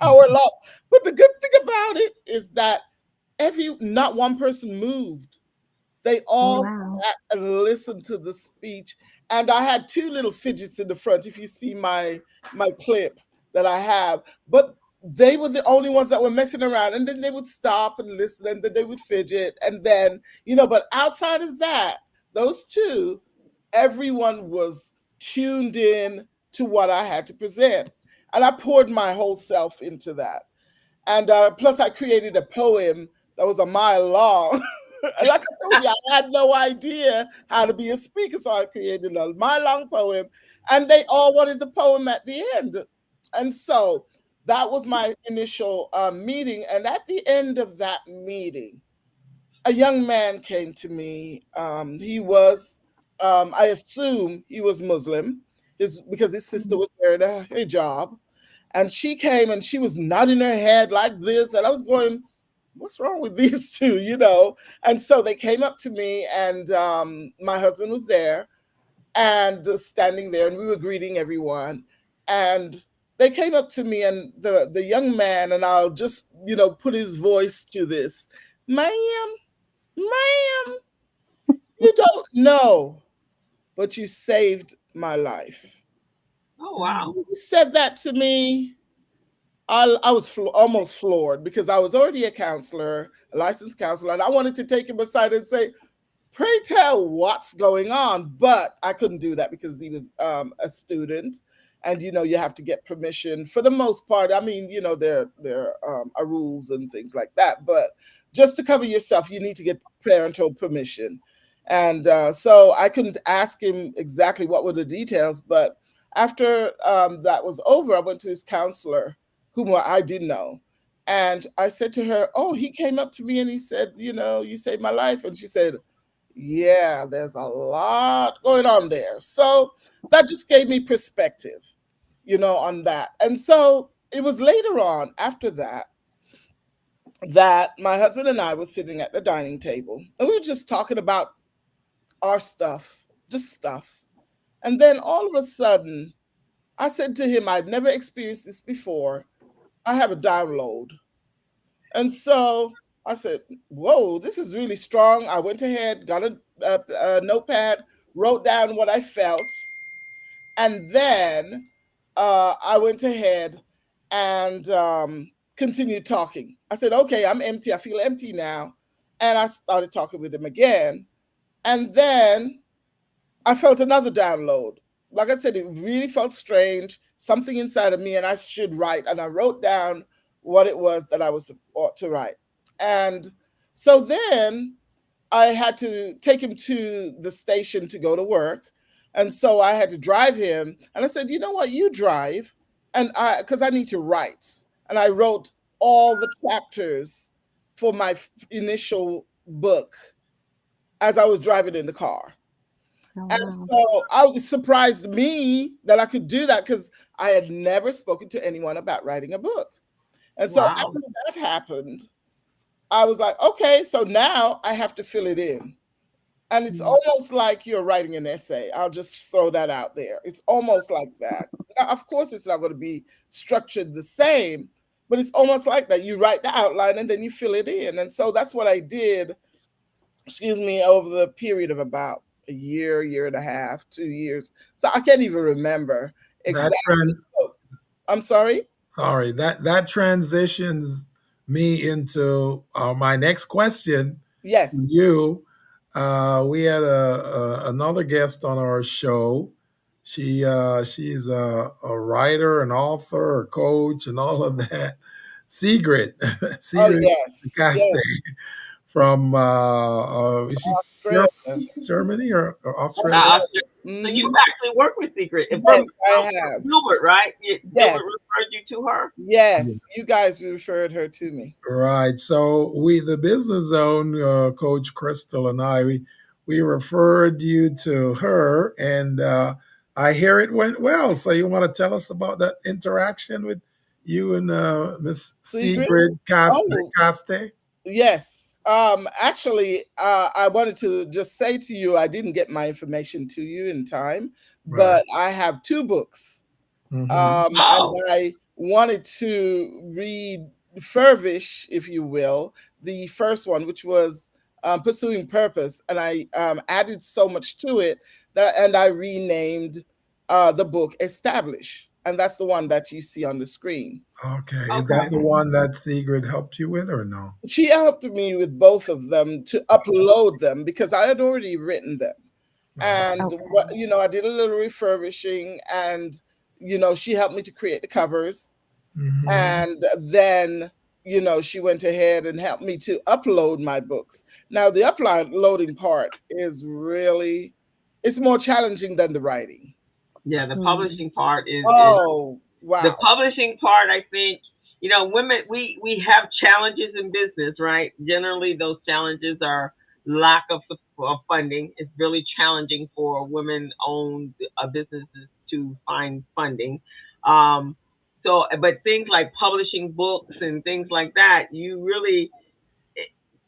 hour long. But the good thing about it is that not one person moved. They Oh, all wow. sat and listened to the speech, and I had two little fidgets in the front. If you see my clip that I have, but they were the only ones that were messing around, and then they would stop and listen, and then they would fidget, and then But outside of that, those two, everyone was tuned in to what I had to present, and I poured my whole self into that. And plus, I created a poem that was a mile long. And like I told you, I had no idea how to be a speaker, so I created a mile long poem, and they all wanted the poem at the end. And so that was my initial meeting. And at the end of that meeting, a young man came to me. He was, I assume, he was Muslim, because his sister Mhm. was wearing a hijab, and she came and she was nodding her head like this. And I was going, what's wrong with these two, And so they came up to me, and my husband was there and standing there, and we were greeting everyone. And they came up to me, and the young man, and I'll just, put his voice to this, ma'am, ma'am, you don't know, but you saved my life. Oh, wow. Wow. He said that to me. I was almost floored because I was already a counselor, a licensed counselor, and I wanted to take him aside and say, pray tell, what's going on? But I couldn't do that because he was a student, and you have to get permission for the most part. I mean, there are rules and things like that, but just to cover yourself, you need to get parental permission. And so I couldn't ask him exactly what were the details, but after that was over, I went to his counselor, whom I did know. And I said to her, oh, he came up to me and he said, you saved my life. And she said, yeah, there's a lot going on there. So that just gave me perspective, on that. And so it was later on after that that my husband and I were sitting at the dining table, and we were just talking about our stuff, just stuff. And then all of a sudden, I said to him, I'd never experienced this before. I have a download. And so I said, whoa, this is really strong. I went ahead, got a notepad, wrote down what I felt. And then I went ahead and continued talking. I said, okay, I'm empty. I feel empty now. And I started talking with him again. And then I felt another download. Like I said, it really felt strange, something inside of me, and I should write. And I wrote down what it was that I was ought to write. And so then I had to take him to the station to go to work. And so I had to drive him. And I said, you know what, you drive. And because I need to write. And I wrote all the chapters for my initial book as I was driving in the car. Oh, And wow. so it surprised me that I could do that because I had never spoken to anyone about writing a book. And so Wow. after that happened, I was like, okay, so now I have to fill it in. And it's Mhm. almost like you're writing an essay. I'll just throw that out there. It's almost like that. Now, of course, it's not going to be structured the same, but it's almost like that. You write the outline and then you fill it in. And so that's what I did, over the period of about a year and a half, 2 years. So I can't even remember That exactly. trend, So, I'm sorry? sorry, that transitions me into my next question to Yes. you. We had another guest on our show. She's a writer, an author, a coach, and all of that. Sigrid, Oh, Sigrid yes. Caste Yes. from is she Australia. Germany or Australia? Australia. So Mhm. you actually work with Secret and Yes, I from have. Gilbert, right? Yes, Gilbert referred you to her. yes. You guys referred her to me. Right. So we, the business zone, Coach Crystal and I, we referred you to her, and I hear it went well. So you want to tell us about that interaction with you and Miss Secret? Sigrid Oh, Caste? yes. Actually, I wanted to just say to you, I didn't get my information to you in time, Right. but I have two books. Mm-hmm. And Oh, I wanted to refurbish, if you will, the first one, which was Pursuing Purpose, and I added so much to it that, and I renamed the book Establish, and that's the one that you see on the screen. Okay. Is that okay. the one that Sigrid helped you with, or no? She helped me with both of them to upload them because I had already written them. Oh. And Okay. what, I did a little refurbishing, and she helped me to create the covers. Mm-hmm. And then she went ahead and helped me to upload my books. Now the uploading part is really, it's more challenging than the writing. Yeah, the Mm. publishing part is Oh, the wow. publishing part. I think women we have challenges in business, right? Generally, those challenges are lack of funding. It's really challenging for women-owned businesses to find funding. Um, but things like publishing books and things like that, you really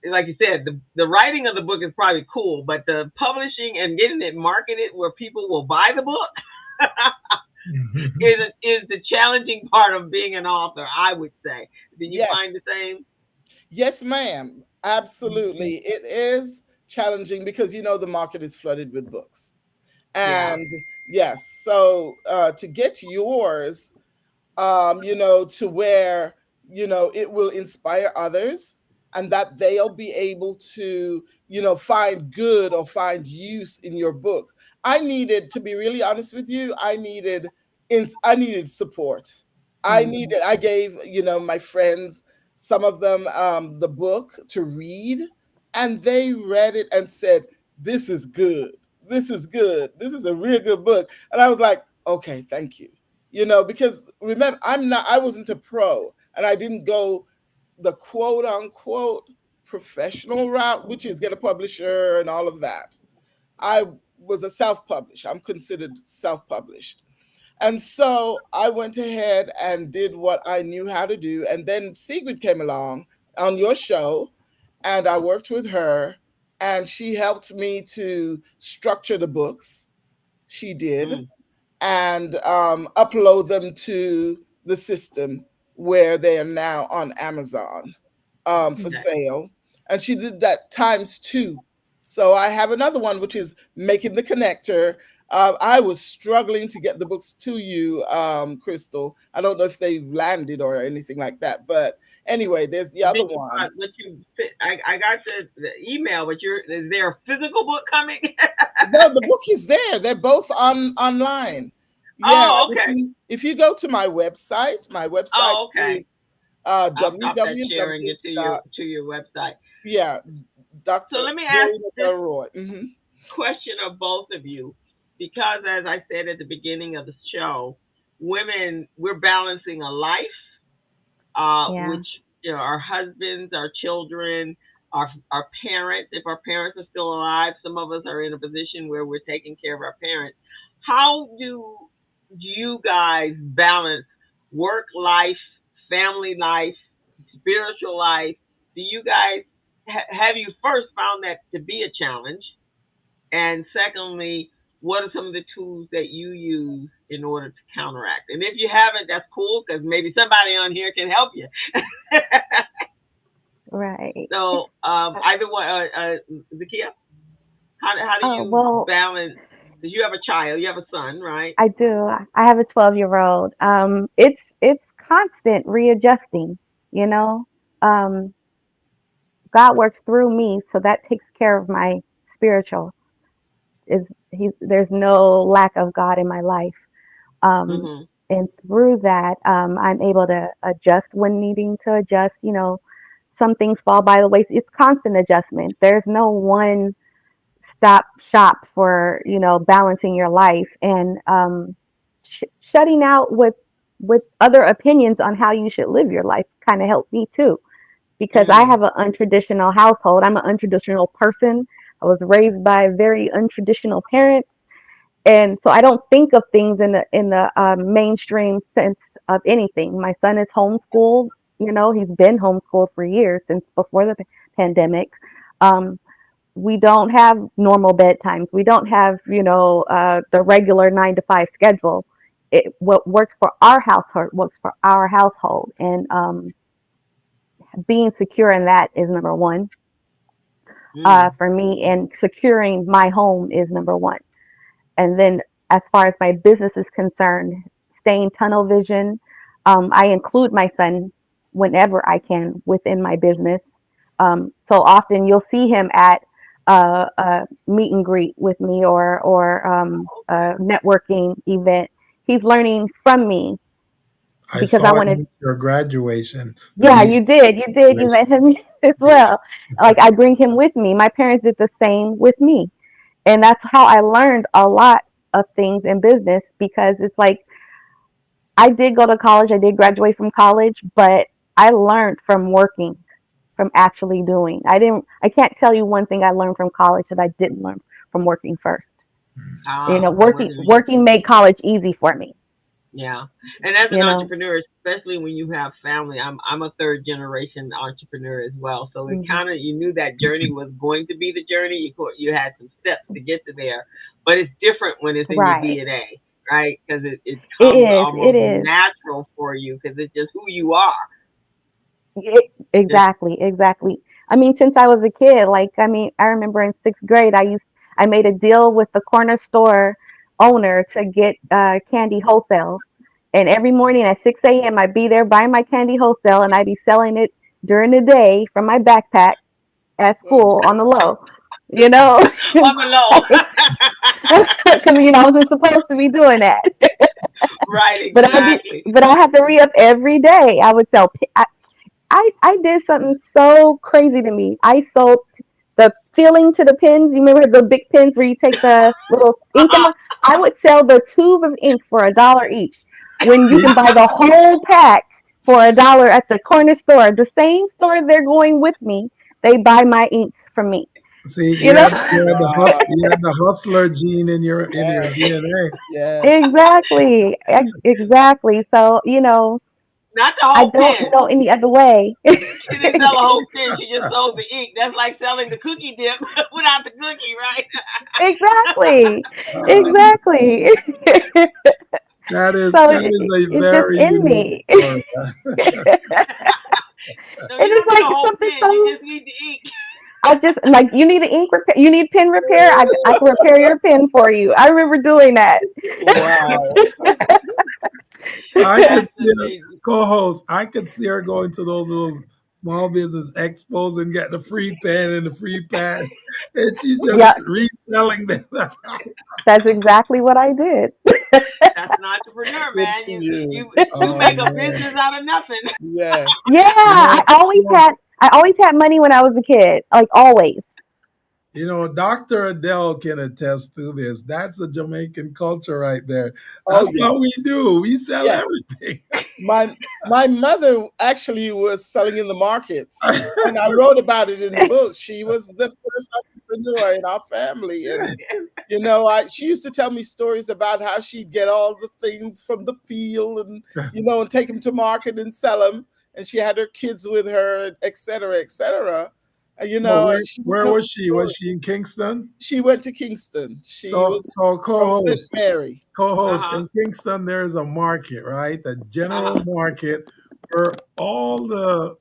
like you said, the writing of the book is probably cool, but the publishing and getting it marketed where people will buy the book is the challenging part of being an author, I would say. Do you find Yes. the same? Yes, ma'am. Absolutely. It is challenging because the market is flooded with books. Yeah. And yes, so to get yours, to where, it will inspire others and that they'll be able to, find good or find use in your books. I needed, to be really honest with you, I needed support. Mm. I gave, my friends, some of them, the book to read, and they read it and said, this is good. This is good. This is a real good book. And I was like, okay, thank you. Because remember, I wasn't a pro, and I didn't go the quote unquote professional route, which is get a publisher and all of that. I was a self-published. I'm considered self-published. And so I went ahead and did what I knew how to do. And then Sigrid came along on your show, and I worked with her, and she helped me to structure the books. She did, Mm, and upload them to the system where they are now on Amazon for okay. sale. And she did that times two. So I have another one, which is Making the Connector. I was struggling to get the books to you, Crystal. I don't know if they landed or anything like that. But anyway, there's the other Did you, one. I got the email, but is there a physical book coming? No, the book is there. They're both online. Yeah, Oh, if okay. you go to my website Oh, okay. is I'll stop that sharing www. it to your website. Yeah, So Dr. let me ask Doreen this Roy. Hmm. question of both of you, because as I said at the beginning of the show, women, we're balancing a life, Yeah. which our husbands, our children, our parents. If our parents are still alive, some of us are in a position where we're taking care of our parents. How do you guys balance work life, family life, spiritual life? Do you guys have you first found that to be a challenge? And secondly, what are some of the tools that you use in order to counteract? And if you haven't, that's cool because maybe somebody on here can help you. Right. So either one, Zakia, how do you Well, balance? Because you have a child, you have a son, right? I do. I have a 12-year-old. It's constant readjusting, you know. Um, God works through me, so that takes care of my spiritual. There's no lack of God in my life. Um, Mm-hmm. and through that, I'm able to adjust when needing to adjust, some things fall by the way. It's constant adjustment. There's no one stop shop for, balancing your life, and shutting out with other opinions on how you should live your life kind of helped me too, because I Mm. have an untraditional household. I'm an untraditional person. I was raised by very untraditional parents, and so I don't think of things in the mainstream sense of anything. My son is homeschooled. He's been homeschooled for years, since before the pandemic. Um, we don't have normal bedtimes. We don't have, the regular 9 to 5 schedule. What works for our household works for our household, and being secure in that is number one Mm. for me, and securing my home is number one. And then, as far as my business is concerned, staying tunnel vision. I include my son whenever I can within my business. So often you'll see him at a meet and greet with me, or a networking event. He's learning from me I because I saw want it to. at your graduation, the Yeah, meet. you did. You met him as well. Like, I bring him with me. My parents did the same with me. And that's how I learned a lot of things in business, because it's like, I did go to college, I did graduate from college, but I learned from working, from actually doing. I can't tell you one thing I learned from college that I didn't learn from working first. From Working working. working made college easy for me, Yeah, and as an you know. entrepreneur, especially when you have family, I'm a third generation entrepreneur as well. So it Hmm. kind of, you knew that journey was going to be the journey. You had some steps to get to there, but it's different when it's in your Right. DNA, right? Because it It comes is. It almost is. natural for you because it's just who you are. Just Exactly, exactly. I mean, since I was a kid, like, I remember in 6th grade, I made a deal with the corner store owner to get candy wholesale, and every morning at 6 a.m. I'd be there buying my candy wholesale, and I'd be selling it during the day from my backpack at school on the low, you know, on the low. because I wasn't supposed to be doing that. Right, But I did, exactly. but I had to re up every day. I would sell. I did something so crazy to me. I sold the filling to the pens. You remember the big pens where you take the little ink Uh-huh. out? I would sell the tube of ink for $1 each, when you See, can buy the whole pack for $1 at the corner store. The same store they're going with me, they buy my ink from me. see, You know? you had the hustler gene in your Yes, DNA. yes. Exactly. Exactly. So, Not the I whole don't pen. know any other way. She didn't sell a whole pen. She just sold the ink. That's like selling the cookie dip without the cookie, right? Exactly. Uh, Exactly. So that is a it's just very in unique me. story. So And you it's don't need a like whole something pen. You so. just need the ink. I just like, you need an ink repair. You need pen repair. I can repair your pen for you. I remember doing that. Wow. I could That's see her amazing. co-host. I could see her going to those little small business expos and getting a free pen and a free pad, and she's Yeah, just reselling them. that's exactly what I did. That's an entrepreneur, Good man. for You you. you you Oh make a man, business out of nothing. Yes. Yeah, you know, I always had money when I was a kid. Like, always. Dr. Adele can attest to this. That's a Jamaican culture right there. Oh, That's what yes. we do. We sell Yes. everything. My mother actually was selling in the markets, and I wrote about it in the book. She was the first entrepreneur in our family, and I she used to tell me stories about how she'd get all the things from the field, and take them to market and sell them. And she had her kids with her, et cetera, et cetera. So And she would where tell was me she? Was stories. she in Kingston? She went to Kingston. She So was so from St. co-host. Mary. Co-host Uh-huh. in Kingston, there's a market, right? A general Uh-huh. market where all the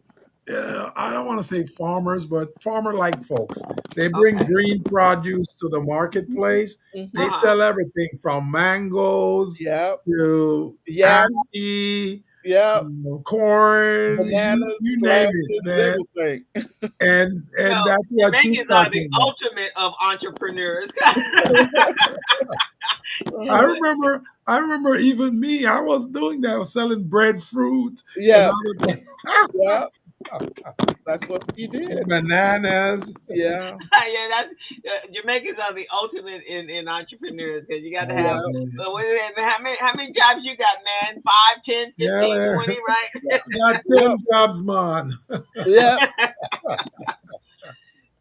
I don't want to say farmers, but farmer-like folks. They bring Okay. green produce to the marketplace. They Hmm. Uh-huh. sell everything from mangoes Yeah. to Yams. ackee, Yeah. corn, Bananas, you name it, plantains, man. everything. And Well, that's what she's Jamaicans are the talking about. ultimate of entrepreneurs. I remember even me, I was doing that, I was selling breadfruit and Yeah. other things. Yeah. That's what he did. Bananas. Yeah. Yeah, that's Jamaicans are the ultimate in entrepreneurs because you got to have. How many jobs you got, man? 5, 10, Yeah, 15, man. 20, right? Got 10 jobs, man. Yeah.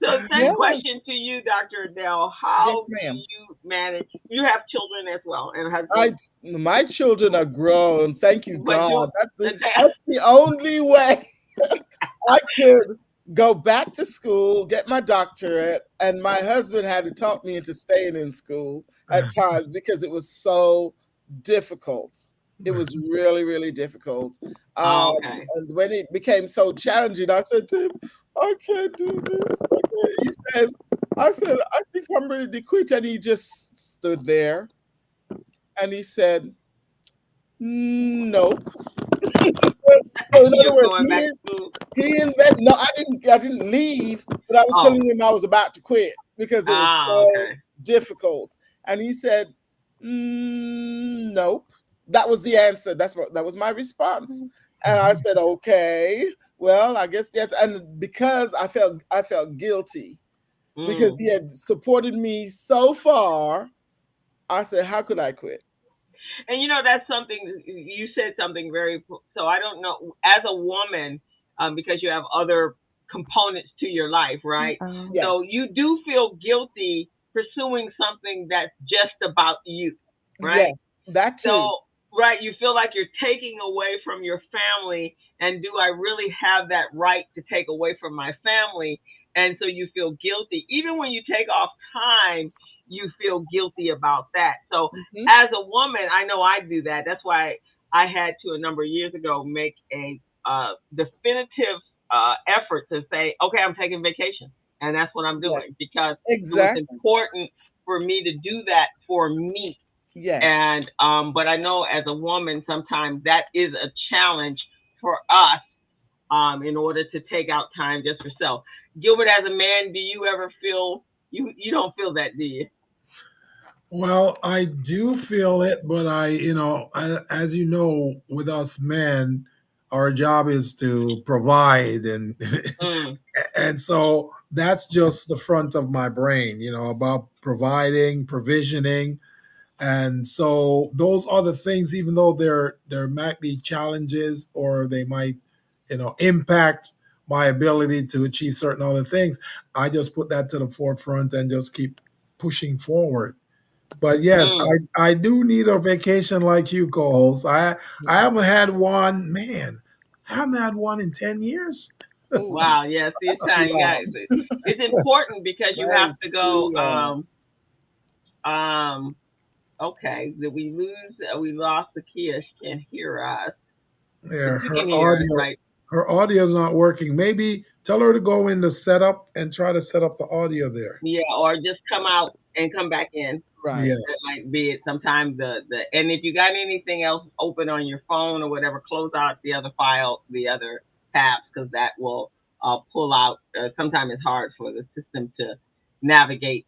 So, same Yeah. question to you, Dr. Adele. Yes, How do ma'am. you manage? You have children as well, and husband. My children are grown. Thank you, But God. That's the only way I could go back to school, get my doctorate, and my husband had to talk me into staying in school at times because it was so difficult. It was really, really difficult. Okay. And when it became so challenging, I said to him, I can't do this. I said, I think I'm ready to quit. And he just stood there and he said, no. So in other words, he invented. No, I didn't leave, but I was telling him I was about to quit because it was so difficult. And he said, nope. That was the answer. That was my response. And I said, okay, well, I guess that's, and because I felt guilty because he had supported me so far, I said, how could I quit? And you know, that's something you said something very. So I don't know, as a woman, because you have other components to your life, right? Yes. So you do feel guilty pursuing something that's just about you, right? Yes, that too. So, right, you feel like you're taking away from your family, and do I really have that right to take away from my family? And so you feel guilty. Even when you take off time, you feel guilty about that. So as a woman, I know I do that. That's why I had to, a number of years ago, make a definitive effort to say, okay, I'm taking vacation. And that's what I'm doing because it was important for me to do that for me. Yes. And but I know as a woman, sometimes that is a challenge for us in order to take out time just for self. Gilbert, as a man, do you ever feel you don't feel that, do you? Well, I do feel it, but as you know, with us men, our job is to provide, and and so that's just the front of my brain, about providing, provisioning. And so those other things, even though there might be challenges or they might, impact my ability to achieve certain other things, I just put that to the forefront and just keep pushing forward. But yes, I do need a vacation like you, co-host. I haven't had one, man. I haven't had one in 10 years. Wow, yes, it's time, guys. It's important because you have to go. Okay, did we lose? We lost Zakia. She can't hear us. Yeah, her audio's not working. Maybe tell her to go into setup and try to set up the audio there. Yeah, or just come out and come back in. Right. Yeah. That might be it. Sometimes and if you got anything else open on your phone or whatever, close out the other file, the other tabs, because that will pull out. Sometimes it's hard for the system to navigate,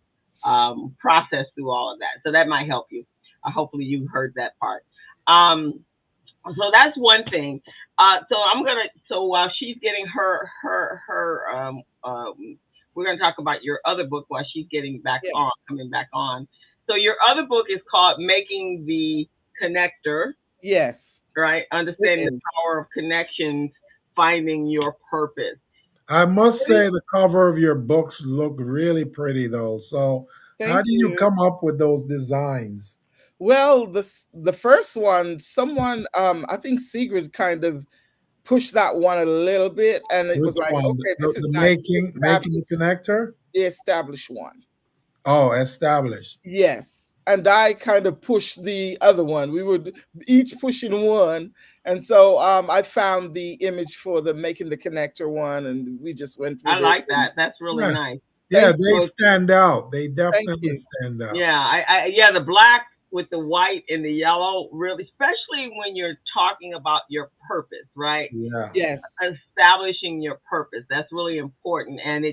process through all of that. So that might help you. Hopefully you heard that part. So that's one thing. So while she's getting her we're gonna talk about your other book while she's getting coming back on. So your other book is called Making the Connector. Yes. Right? Understanding the power of connections, finding your purpose. I must say the cover of your books look really pretty though. So how do you come up with those designs? Well, the first one, someone, I think Sigrid kind of pushed that one a little bit, and it was like, okay, this is making the connector. The established one. Oh, established. Yes, and I kind of pushed the other one. We were each pushing one, and so I found the image for the Making the Connector one, and we just went with it. I like that. That's really nice. Yeah, they stand out. They definitely stand out. Yeah, the black with the white and the yellow, really, especially when you're talking about your purpose, right? Yeah. Yes. Establishing your purpose. That's really important. And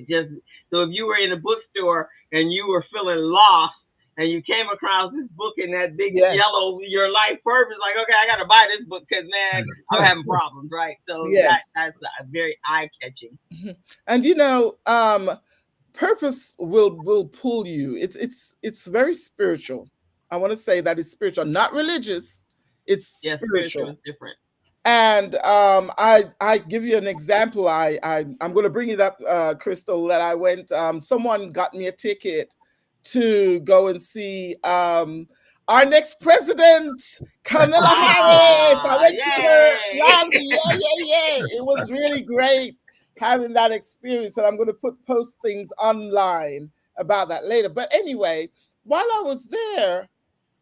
so if you were in a bookstore and you were feeling lost and you came across this book in that big Yes. yellow Your Life Purpose, like, okay, I got to buy this book because, man, I'm having problems, right? So Yes. that's very eye-catching. And purpose will pull you. It's very spiritual. I want to say that it's spiritual, not religious. It's Yes, spiritual. is different. And I give you an example. I'm going to bring it up, Crystal. That I went. Someone got me a ticket to go and see our next president, Kamala Harris. I went to her rally. Yeah. It was really great having that experience, and I'm going to post things online about that later. But anyway, while I was there,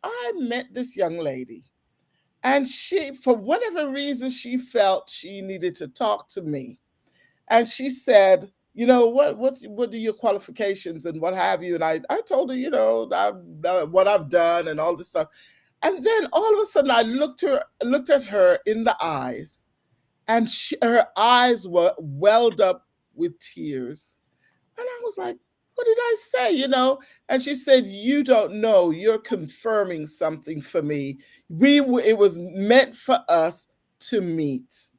I met this young lady. And she, for whatever reason, she felt she needed to talk to me. And she said, what are your qualifications and what have you? And I told her, what I've done and all this stuff. And then all of a sudden I looked at her in the eyes, and her eyes were welled up with tears. And I was like, what did I say? And she said, you don't know, you're confirming something for me. It was meant for us to meet.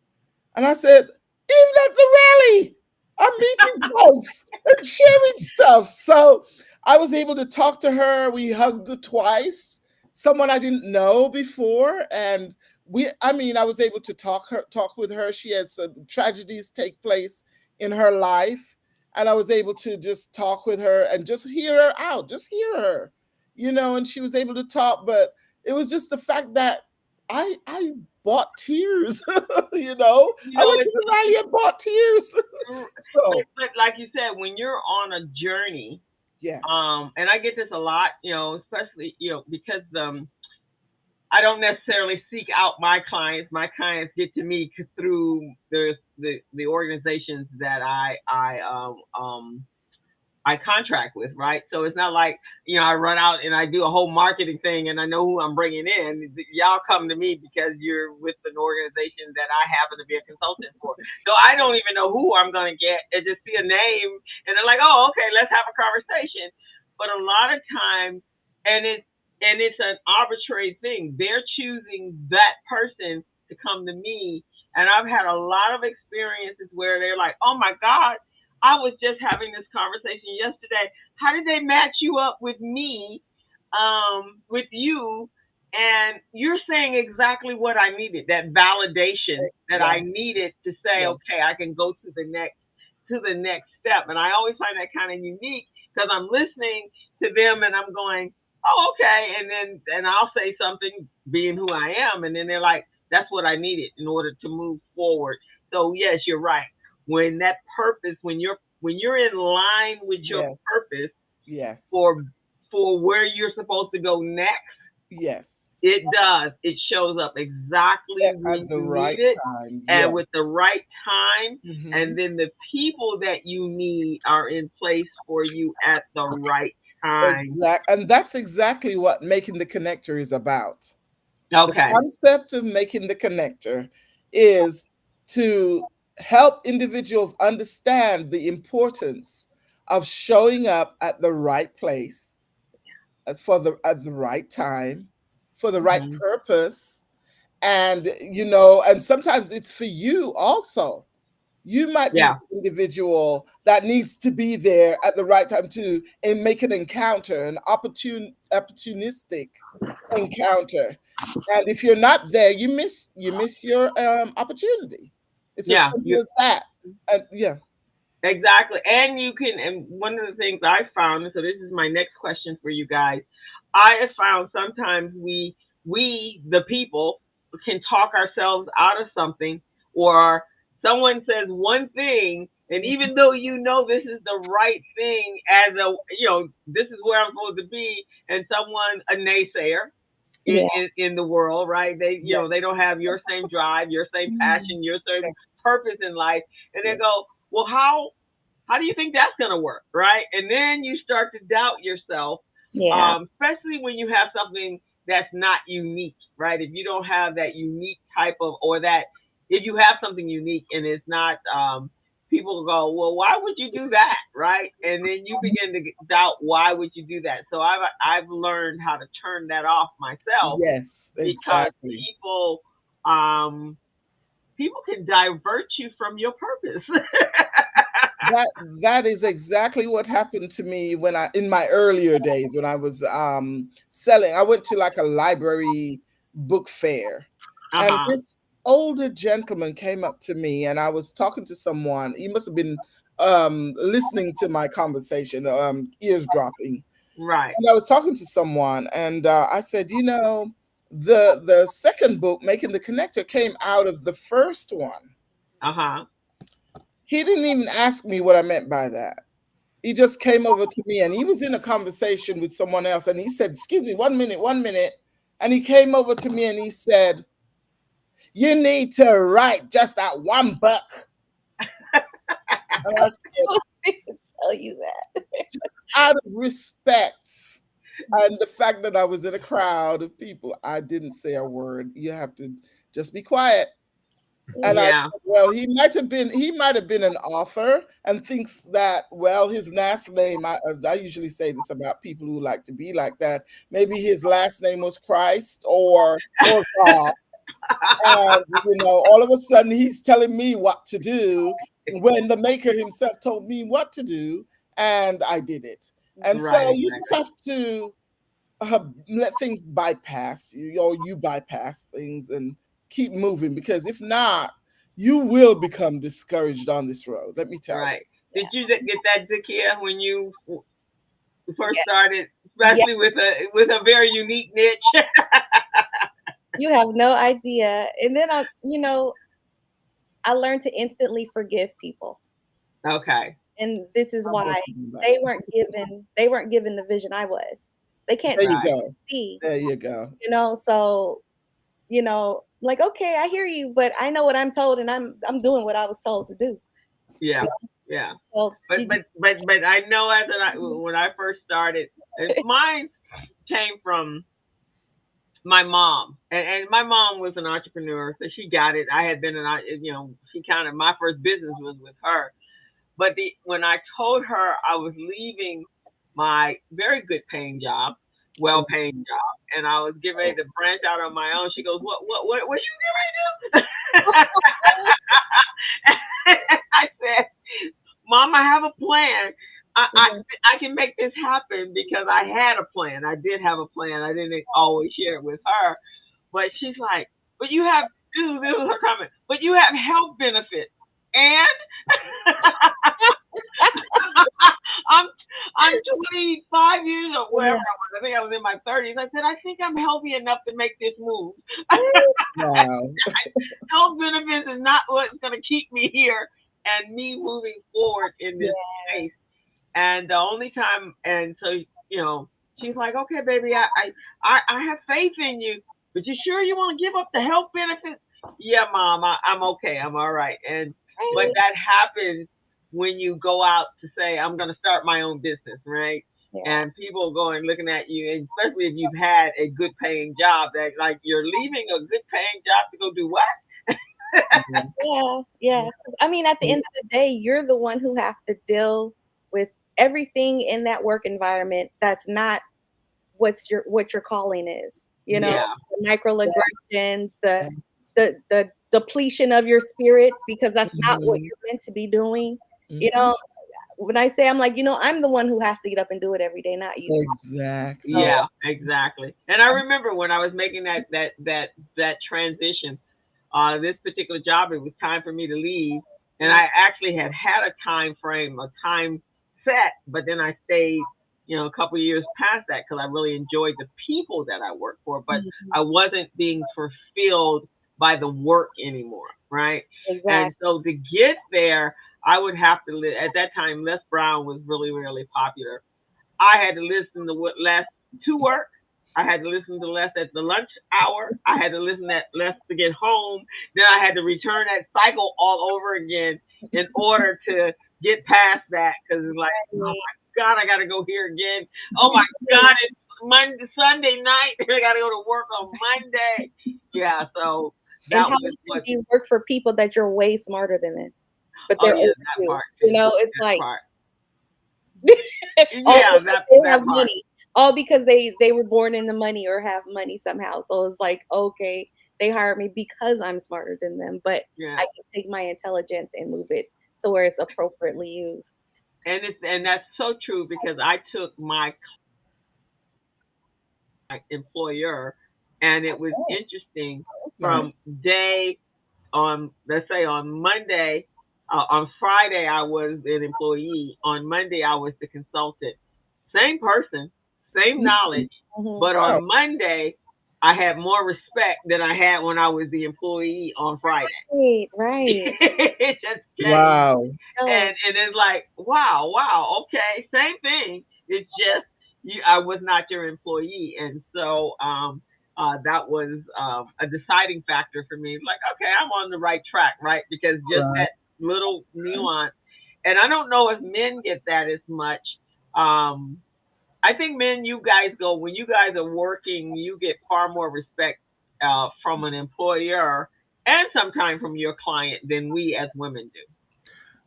And I said, even at the rally, I'm meeting folks and sharing stuff. So I was able to talk to her. We hugged her twice, someone I didn't know before. And I was able to talk with her. She had some tragedies take place in her life. And I was able to just talk with her and just hear her out, just hear her, and she was able to talk. But it was just the fact that I bought tears, I went to the rally and bought tears. But like you said, when you're on a journey, yes. And I get this a lot, especially, because I don't necessarily seek out my clients. My clients get to me through the organizations that I contract with, right? So it's not like, I run out and I do a whole marketing thing and I know who I'm bringing in. Y'all come to me because you're with an organization that I happen to be a consultant for. So I don't even know who I'm going to get. I just see a name and they're like, oh, okay, let's have a conversation. But a lot of times, and it's an arbitrary thing. They're choosing that person to come to me. And I've had a lot of experiences where they're like, oh my God, I was just having this conversation yesterday. How did they match you up with me, with you? And you're saying exactly what I needed, that validation that I needed to say, okay, I can go to the next step. And I always find that kind of unique because I'm listening to them and I'm going, oh, okay. And then I'll say something being who I am. And then they're like, that's what I needed in order to move forward. So yes, you're right. When that purpose, when you're in line with your purpose, for where you're supposed to go next, it does. It shows up exactly when at the you right need it, time, and with the right time, and then the people that you need are in place for you at the right time. And that's exactly what Making the Connector is about. Okay. The concept of Making the Connector is to help individuals understand the importance of showing up at the right place at the right time for the right purpose. And and sometimes it's for you also. You might be the individual that needs to be there at the right time and make an encounter, an opportunistic encounter. And if you're not there, you miss your opportunity. It's as simple as that. Exactly. And one of the things I found, and so this is my next question for you guys, I have found sometimes we the people can talk ourselves out of something, or someone says one thing, and even though this is the right thing, as this is where I'm supposed to be, and someone, a naysayer in the world, right? They they don't have your same drive, your same passion, your same purpose in life, and they go, well, how do you think that's going to work, right? And then you start to doubt yourself, especially when you have something that's not unique, right? If you don't have that unique type of, or that if you have something unique and it's not people go, well, why would you do that, right? And then you begin to doubt why would you do that. So I've learned how to turn that off myself, Yes, because exactly. people can divert you from your purpose. That is exactly what happened to me when I in my earlier days when I was selling. I went to like a library book fair, and Uh-huh. this older gentleman came up to me, and I was talking to someone. He must have been listening to my conversation, eavesdropping. Right. And I was talking to someone, and I said, you know, the second book, Making the Connector, came out of the first one. Uh-huh. He didn't even ask me what I meant by that. He just came over to me, and he was in a conversation with someone else, and he said, excuse me, 1 minute, 1 minute. And he came over to me and he said, you need to write just that one book. And I said, tell you that. just out of respect and the fact that I was in a crowd of people, I didn't say a word. You have to just be quiet. And Yeah. well, he might have been an author and thinks that, well, his last name, I usually say this about people who like to be like that. Maybe his last name was Christ or God. And, you know, all of a sudden he's telling me what to do when the maker himself told me what to do, and I did it. And so Right. you just have to let things bypass you, or you bypass things and keep moving, because if not, you will become discouraged on this road. Let me tell you. Right. Did you get that, Zakia, when you first Yeah. started, especially with a very unique niche? You have no idea. And then I learned to instantly forgive people. Okay. And this is I'm why working on that. they weren't given the vision I was. They can't There you Right. go. see, There you go. so like, okay, I hear you, but I know what I'm told, and I'm doing what I was told to do. Yeah. Yeah. So But I know when I first started, mine came from my mom, and my mom was an entrepreneur, so she got it. I had been she counted my first business was with her. But when I told her I was leaving my very good paying job, well paying job, and I was getting ready to branch out on my own, she goes, "What you getting ready to do?" I said, "Mom, I have a plan. I can make this happen because I had a plan. I did have a plan. I didn't always share it with her, but she's like, but you have." This was her comment. But you have health benefits, and I'm 25 years old, wherever I was. I think I was in my 30s. I said, I think I'm healthy enough to make this move. Wow. Health benefits is not what's going to keep me here and me moving forward in this space. And the only time, and so, she's like, okay, baby, I have faith in you, but you sure you want to give up the health benefits? Yeah, Mom, I'm okay. I'm all right. But that happens when you go out to say, I'm going to start my own business, right? Yeah. And people going looking at you, and especially if you've had a good paying job, that like you're leaving a good paying job to go do what? Yeah. I mean, at the end of the day, you're the one who have to deal with everything in that work environment that's not what your calling is. The microaggressions, the depletion of your spirit, because that's not what you're meant to be doing. When I say, I'm like, I'm the one who has to get up and do it every day, not you. Exactly. Yeah, exactly. And I remember when I was making that transition, this particular job, it was time for me to leave, and I actually had a time frame, a time set, but then I stayed, a couple of years past that because I really enjoyed the people that I worked for, but I wasn't being fulfilled by the work anymore, right? Exactly. And so to get there, I would have to at that time, Les Brown was really, really popular. I had to listen to Les to work. I had to listen to Les at the lunch hour. I had to listen to Les to get home. Then I had to return that cycle all over again in order to get past that, because it's like, oh my God, I got to go here again. Oh my God, it's Sunday night. I got to go to work on Monday. Yeah, so that was what you work for people that you're way smarter than them. but Oh they're yeah, that overdue. part too. You know, it's That like part. all Yeah, because they that have part. money, all because they were born in the money or have money somehow. So it's like, okay, they hired me because I'm smarter than them, but Yeah. I can take my intelligence and move it to where it's appropriately used. And that's so true because I took my employer, and it was interesting That's from nice. day on, let's say on Monday, on Friday I was an employee, on Monday I was the consultant. Same person, same knowledge, Mhm. but Wow. on Monday I had more respect than I had when I was the employee on Friday. Right. It just changed. Wow. Oh, And it's like, wow, okay, same thing. It's just I was not your employee, and so that was a deciding factor for me. Like, okay, I'm on the right track, right? Because just Right. that little nuance, and I don't know if men get that as much. I think men, you guys go when you guys are working, you get far more respect from an employer and sometimes from your client than we as women do.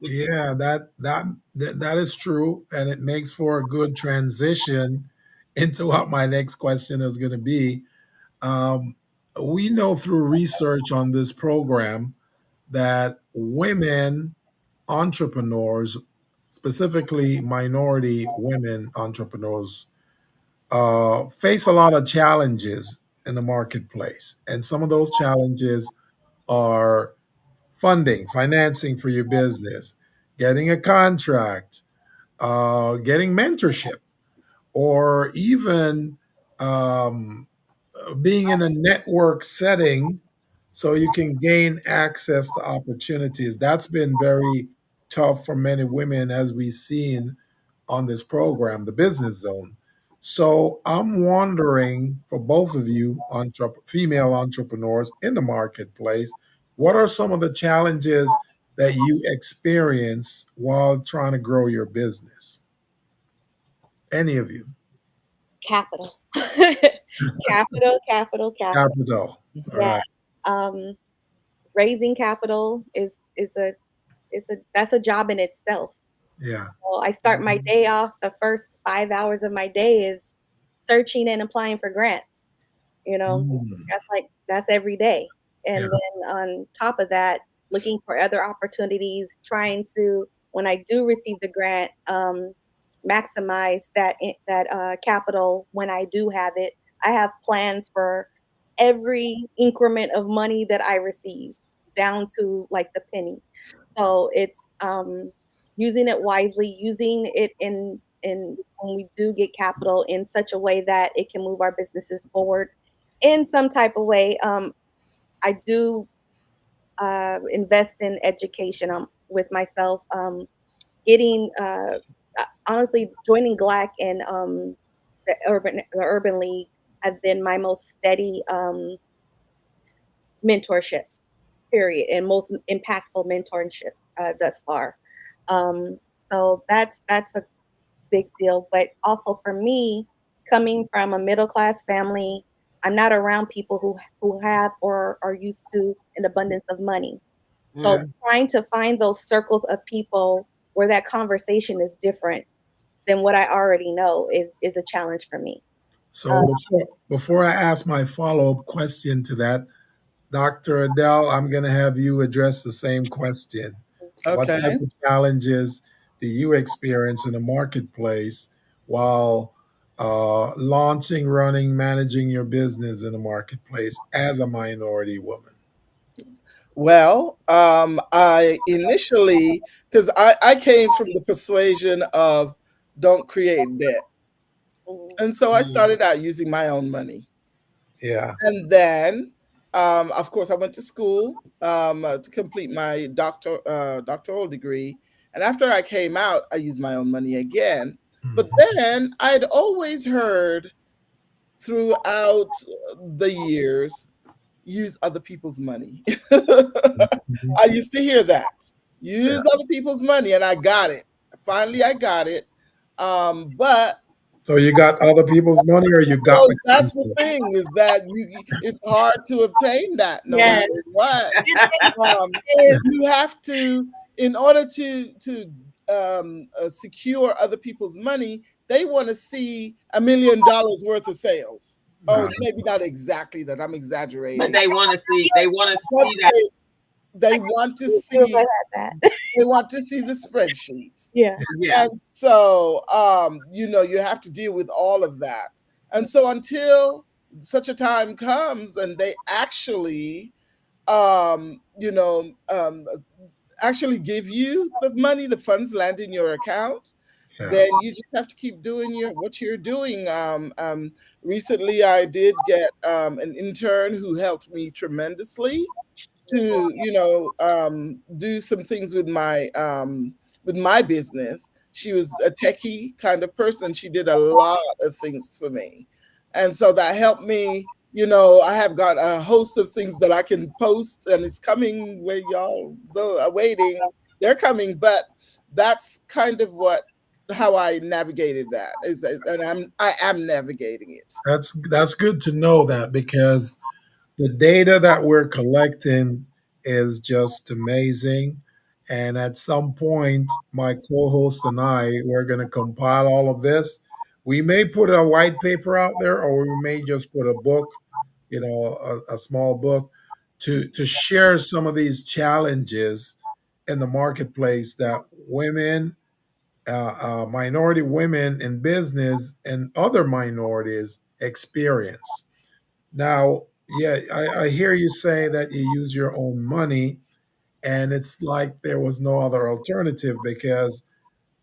Yeah, that is true, and it makes for a good transition into what my next question is going to be. Um, we know through research on this program that women entrepreneurs, specifically minority women entrepreneurs, face a lot of challenges in the marketplace, and some of those challenges are funding, financing for your business, getting a contract, getting mentorship, or even um, being in a network setting so you can gain access to opportunities. That's been very tough for many women, as we've seen on this program, the Business Zone. So I'm wondering for both of you, female entrepreneurs in the marketplace, what are some of the challenges that you experience while trying to grow your business? Any of you? capital. Capital. Capital. All Yeah. right. Um, raising capital is a that's a job in itself. Yeah. So I start my day off, the first 5 hours of my day is searching and applying for grants. You know, Mm, that's every day. And yeah. then on top of that, looking for other opportunities, trying to, when I do receive the grant, maximize that capital when I do have it. I have plans for every increment of money that I receive, down to like the penny. So it's using it wisely, using it in when we do get capital in such a way that it can move our businesses forward in some type of way. I do invest in education with myself. Getting honestly, joining GLAC and the Urban League have been my most steady mentorships, period, and most impactful mentorships thus far. So that's a big deal. But also for me, coming from a middle class family, I'm not around people who have or are used to an abundance of money. So Yeah. trying to find those circles of people where that conversation is different than what I already know is a challenge for me. Uh, So before I ask my follow-up question to that, Dr. Adele, I'm going to have you address the same question. What type Okay. of challenges do you experience in the marketplace while launching, running, managing your business in the marketplace as a minority woman? Well, I initially, because I came from the persuasion of don't create debt. mhm. And so I Mm, started out using my own money. yeah. And then, of course, I went to school to complete my doctoral degree. And after I came out, I used my own money again. But Mhm. then I'd always heard throughout the years, use other people's money. I used to hear that. Yeah. Use other people's money, and I got it. Finally, I got it. But So you got other people's money or you got well, the that's the concept? thing is that it's hard to obtain that no Yes. matter what. It is. You have to in order to secure other people's money, they want to see $1 million worth of sales. Oh, maybe not exactly that. I'm exaggerating. But they want to see. They want to see that. They want to see. They want to see the spreadsheet. Yeah. And so, you know, you have to deal with all of that. And so, until such a time comes, and they actually, you know, actually give you the money, the funds land in your account, then you just have to keep doing what you're doing. Recently, I did get an intern who helped me tremendously to, you know, do some things with my business. She was a techie kind of person. She did a lot of things for me, and so that helped me. You know, I have got a host of things that I can post, and it's coming where y'all are waiting. They're coming, but that's kind of how I navigated that. And I am navigating it. That's good to know that, because the data that we're collecting is just amazing. And at some point, my co-host and we're going to compile all of this. We may put a white paper out there, or we may just put a book, you know, a small book to share some of these challenges in the marketplace that women, minority women in business and other minorities experience. Now, yeah, I hear you say that you use your own money, and it's like there was no other alternative, because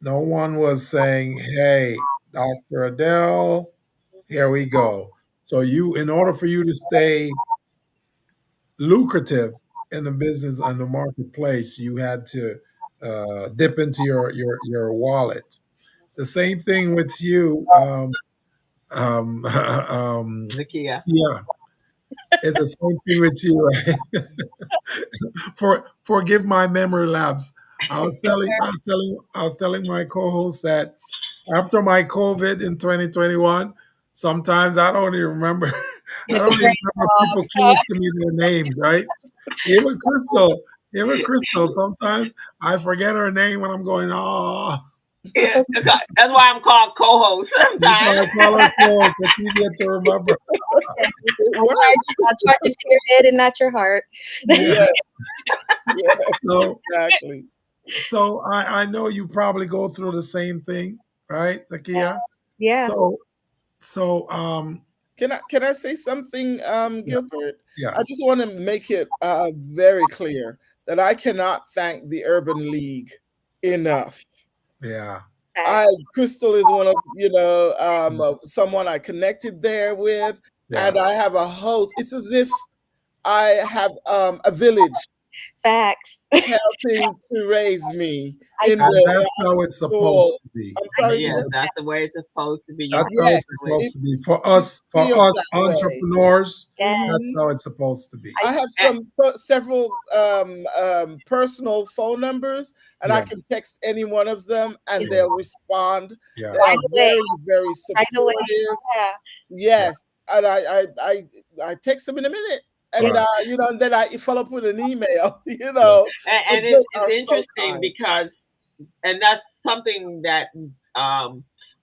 no one was saying, "Hey, Dr. Adele, here we go." So in order for you to stay lucrative in the business and the marketplace, you had to dip into your wallet. The same thing with you, Zakia. yeah. It's the same thing with you, right? Forgive my memory lapse. I was telling my co-host that after my COVID in 2021, sometimes I don't even remember. I don't even remember people close to me their names, right? Even Crystal. Sometimes I forget her name when I'm going, oh. Yeah, that's why I'm called co-host sometimes. I call her co-host. It's easier to remember. I'll charge it to your head and not your heart. Yeah. So, Exactly. So I know you probably go through the same thing, right, Zakia? Yeah. So Can I say something, Gilbert? yes. I just want to make it very clear that I cannot thank the Urban League enough. Yeah. Crystal is one of, you know, someone I connected there with, and I have a host. It's as if I have a village. Facts. Helping to raise me. And that's how it's supposed to be. I'm sorry. Yeah, that's the way it's supposed to be. That's how it's supposed to be. For us entrepreneurs, that's how it's supposed to be. I have several personal phone numbers, and I can text any one of them, and they'll respond. Yeah. They're very, very supportive. Yes. And I text them in a minute. And you know, and then I follow up with an email, you know. And it's interesting because, and that's something that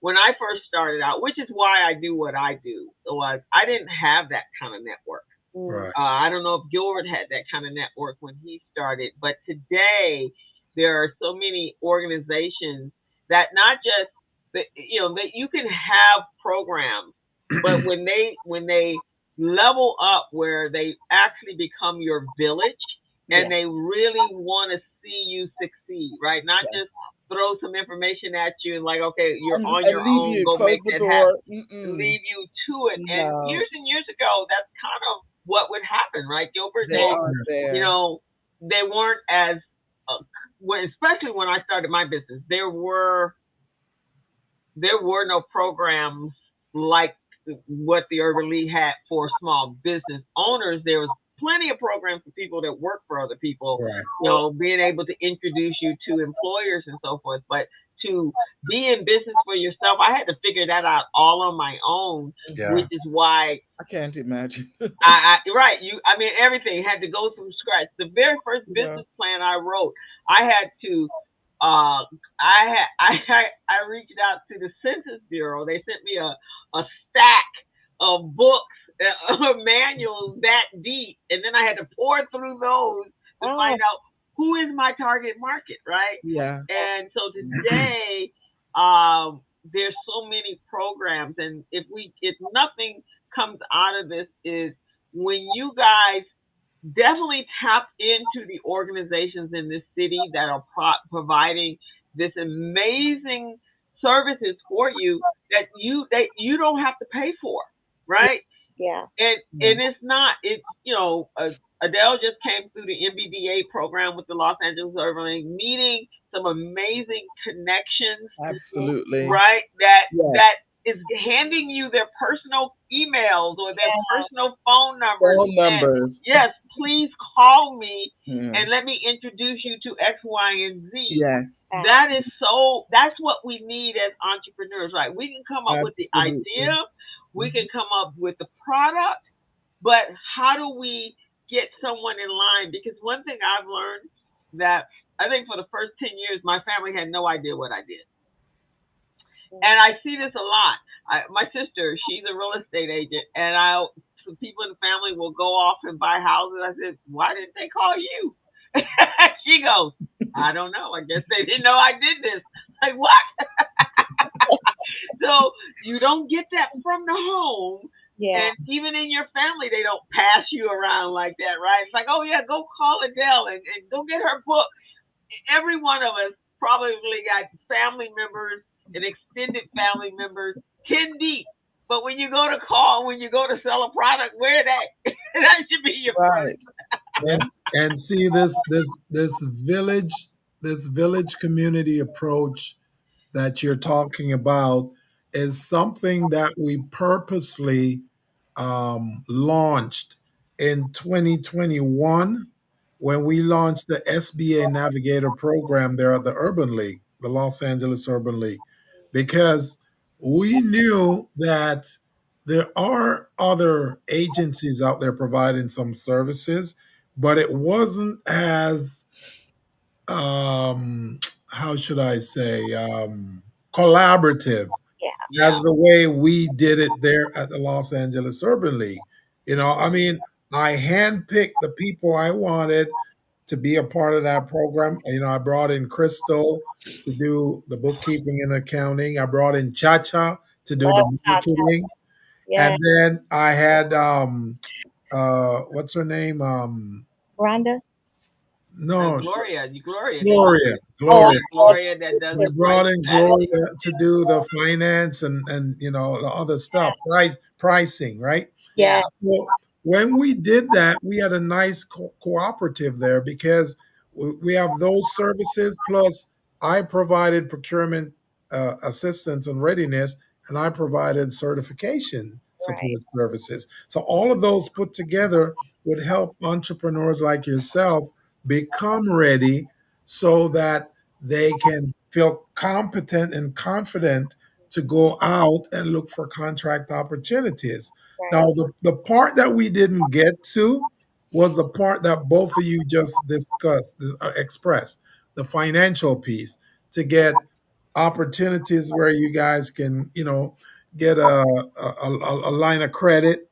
when I first started out, which is why I do what I do, was I didn't have that kind of network. Right. I don't know if Gilbert had that kind of network when he started, but today there are so many organizations that not just, you know, that you can have programs, but when they level up where they actually become your village and they really want to see you succeed, right? Not just throw some information at you and like, okay, you're on your own, go make that happen, leave you to it. And years ago, that's kind of what would happen, right, Gilbert? You know, they weren't as, especially when I started my business, there were no programs like what the Urban League had for small business owners. There was plenty of programs for people that work for other people, you know, being able to introduce you to employers and so forth. But to be in business for yourself, I had to figure that out all on my own, Yeah. which is why I can't imagine. right. I mean, everything had to go from scratch. The very first business plan I wrote, I had to, I reached out to the Census Bureau. They sent me a stack of books, manuals that deep, and then I had to pour through those to find out who is my target market, right? Yeah. And so today, there's so many programs, and if nothing comes out of this, is when you guys definitely tap into the organizations in this city that are providing this amazing services for you that you don't have to pay for, right? Yeah. And it's not, Adele just came through the MBDA program with the Los Angeles Urban League, meeting some amazing connections. Absolutely. Right? That is handing you their personal emails or their personal phone numbers. Yes, please call me and let me introduce you to X, Y, and Z. Yes. That's what we need as entrepreneurs, right? We can come up with the idea, we can come up with the product, but how do we get someone in line? Because one thing I've learned that I think for the first 10 years, my family had no idea what I did. And I see this a lot. My sister, she's a real estate agent, and some people in the family will go off and buy houses. I said, why didn't they call you? She goes, I don't know. I guess they didn't know I did this. Like, what? So you don't get that from the home. Yeah. And even in your family, they don't pass you around like that, right? It's like, oh, yeah, go call Adele and go get her book. Every one of us probably got family members and extended family members 10 deep. But when you go to sell a product, where that should be your right. And see this village community approach that you're talking about is something that we purposely launched in 2021 when we launched the SBA Navigator program there at the Urban League, the Los Angeles Urban League, because we knew that there are other agencies out there providing some services, but it wasn't as how should I say collaborative as the way we did it there at the Los Angeles Urban League. I mean, I handpicked the people I wanted to be a part of that program. I brought in Crystal to do the bookkeeping and accounting. I brought in Chacha to do the marketing. Yeah. And then I had what's her name? Rhonda? No. Gloria. Gloria that does. We brought in Gloria to do the finance and the other stuff, pricing, right? Yeah. Well, when we did that, we had a nice cooperative there because we have those services. Plus, I provided procurement assistance and readiness, and I provided certification support services. So all of those put together would help entrepreneurs like yourself become ready so that they can feel competent and confident to go out and look for contract opportunities. Right. Now, the part that we didn't get to was the part that both of you just discussed, expressed, the financial piece, to get opportunities where you guys can, get a line of credit,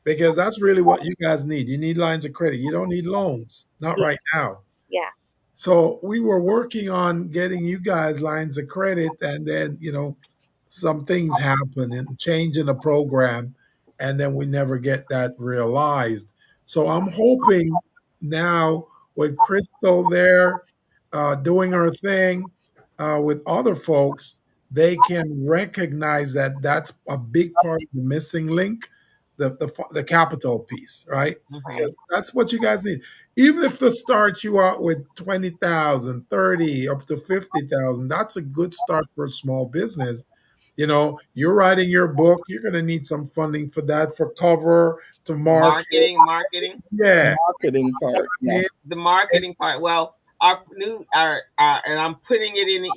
because that's really what you guys need. You need lines of credit. You don't need loans, not right now. Yeah. So we were working on getting you guys lines of credit, and then, some things happen and changing the program, and then we never get that realized. So I'm hoping now with Crystal there doing her thing with other folks, they can recognize that that's a big part of the missing link, the capital piece, right? Because that's what you guys need. Even if the start you out with 20,000, 30, up to 50,000, that's a good start for a small business. You're writing your book, you're going to need some funding for that, for cover, to marketing. Yeah. Marketing part. Yeah. The marketing part. Well, and I'm putting it in the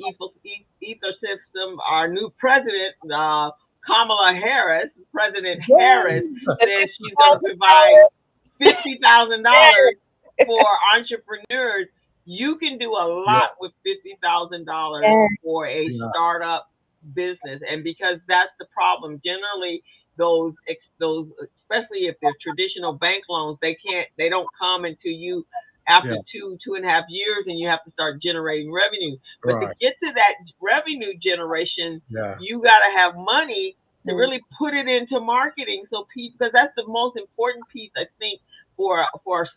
ether system, our new president, Kamala Harris, President Harris, says she's going to provide $50,000 for entrepreneurs. You can do a lot with $50,000 for a startup business, and because that's the problem. Generally, those, especially if they're traditional bank loans, they don't come until you after 2.5 years, and you have to start generating revenue. But to get to that revenue generation, you got to have money to really put it into marketing. So because that's the most important piece, I think, for a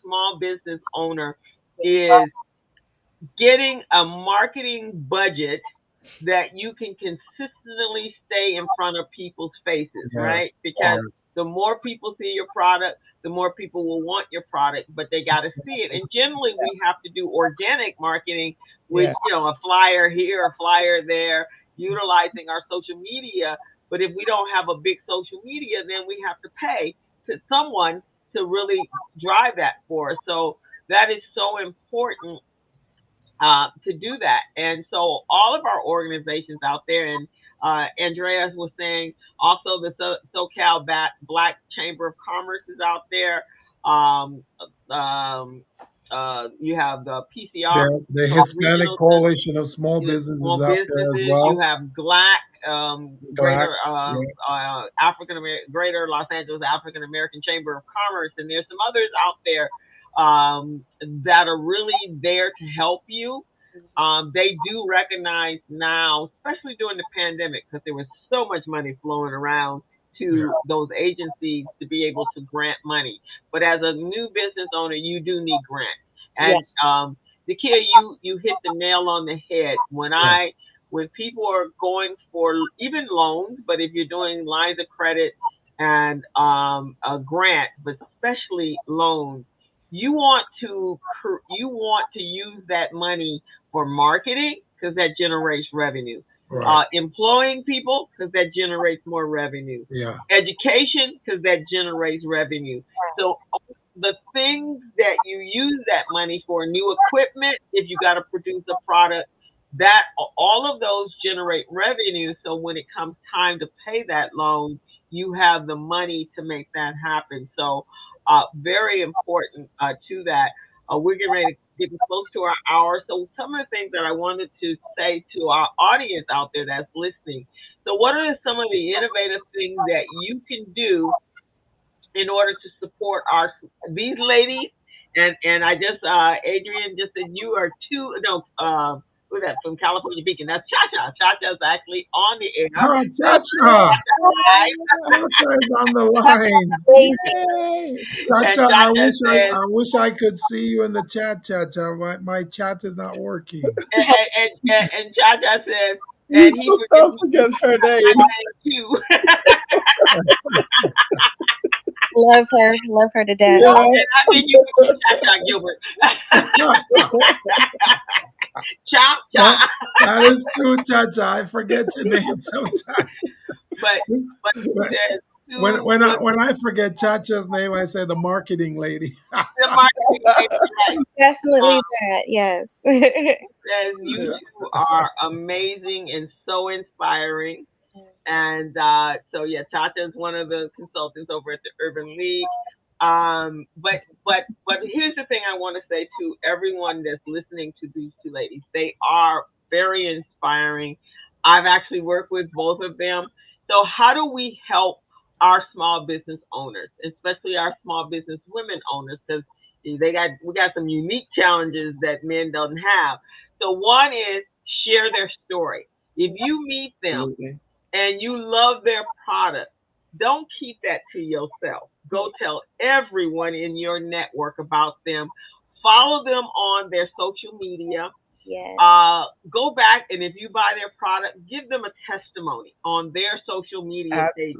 small business owner, is getting a marketing budget that you can consistently stay in front of people's faces, right? Because the more people see your product, the more people will want your product, but they got to see it. And generally, we have to do organic marketing with, a flyer here, a flyer there, utilizing our social media. But if we don't have a big social media, then we have to pay to someone to really drive that for us. So that is so important to do that. And so all of our organizations out there, and Andreas was saying also the SoCal Black Chamber of Commerce is out there. You have the PCR, the Hispanic Coalition of Small Businesses out there as well. You have GLAC, Greater Greater Los Angeles African American Chamber of Commerce, and there's some others out there that are really there to help you. They do recognize now, especially during the pandemic, because there was so much money flowing around to those agencies to be able to grant money. But as a new business owner, you do need grants. And Zakia, you hit the nail on the head. When people are going for even loans, but if you're doing lines of credit and a grant, but especially loans, you want to use that money for marketing, because that generates revenue. Employing people, because that generates more revenue. Education, because that generates revenue. So the things that you use that money for, new equipment, if you got to produce a product, that all of those generate revenue. So when it comes time to pay that loan, you have the money to make that happen. So very important to that. We're getting ready to get close to our hour. So some of the things that I wanted to say to our audience out there that's listening. So what are some of the innovative things that you can do in order to support these ladies? And I just, Adrian just said you are who's that from California Beacon? That's Cha-Cha. Cha-Cha's actually on the air. Cha-Cha! Cha-Cha is on the line. Cha-Cha, I wish I could see you in the chat, Cha-Cha. My chat is not working. And Cha-Cha says, don't forget her name. Too. Love her to death. I think you can Cha-Cha Gilbert. Cha-Cha. That is true, Cha-Cha. I forget your name sometimes. But when I forget Cha-Cha's name, I say the marketing lady. The marketing lady, right. Definitely that, yes. You two are amazing and so inspiring. And so Cha-Cha is one of the consultants over at the Urban League. But here's the thing I want to say to everyone that's listening to these two ladies. They are very inspiring. I've actually worked with both of them. So how do we help our small business owners, especially our small business women owners? Because we got some unique challenges that men don't have. So one is share their story. If you meet them and you love their product, don't keep that to yourself. Go tell everyone in your network about them. Follow them on their social media. Yes. Go back, and if you buy their product, give them a testimony on their social media pages,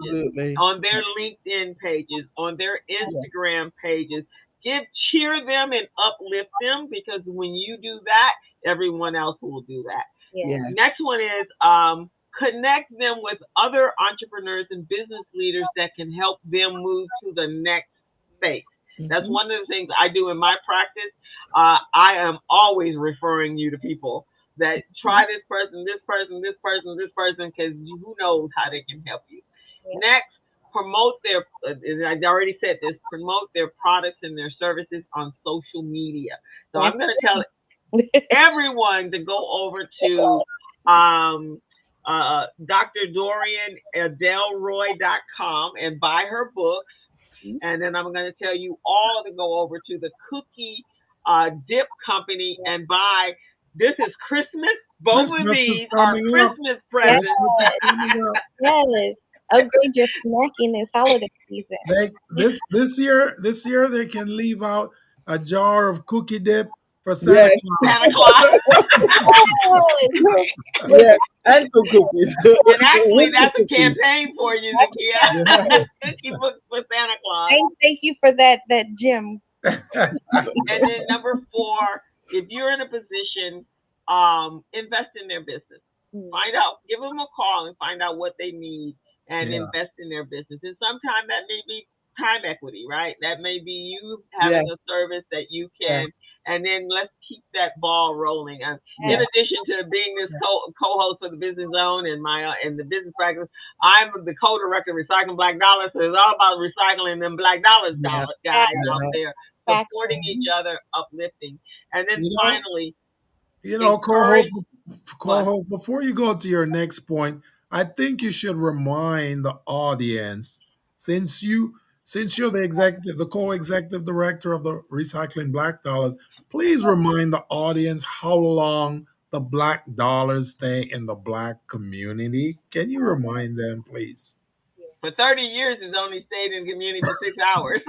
on their LinkedIn pages, on their Instagram pages. Cheer them and uplift them, because when you do that, everyone else will do that. Yes. Next one is connect them with other entrepreneurs and business leaders that can help them move to the next phase. That's one of the things I do in my practice. I am always referring you to people that try this person, this person, this person, this person, because who knows how they can help you. Yeah. Next, promote their, I already said this, promote their products and their services on social media. So I'm going to tell everyone to go over to Dr. Dorian Delroy.com and buy her books. And then I'm going to tell you all to go over to the Cookie Dip Company and buy. This is Christmas. Both of these are Christmas presents. Yes. Upgrade your snacking this holiday season. This year they can leave out a jar of cookie dip for Santa Claus. Santa Claus. Yes, and some cookies. And actually, that's a campaign for you, Zakia. Cookie books for Santa Claus. Thank you for that, Jim. And then number 4, if you're in a position, invest in their business. Find out, give them a call and find out what they need and invest in their business. And sometimes that may be time equity, right? That may be you having a service that you can, and then let's keep that ball rolling. In addition to being this co-host for the Business Zone and and the business practice, I'm the co-director of Recycling Black Dollars. So it's all about recycling them Black Dollars guys out there, supporting each other, uplifting. And then finally, co-host, before you go to your next point, I think you should remind the audience, since you're the co-executive director of the Recycling Black Dollars, please remind the audience how long the Black Dollars stay in the Black community. Can you remind them, please? For 30 years, it's only stayed in the community for 6 hours.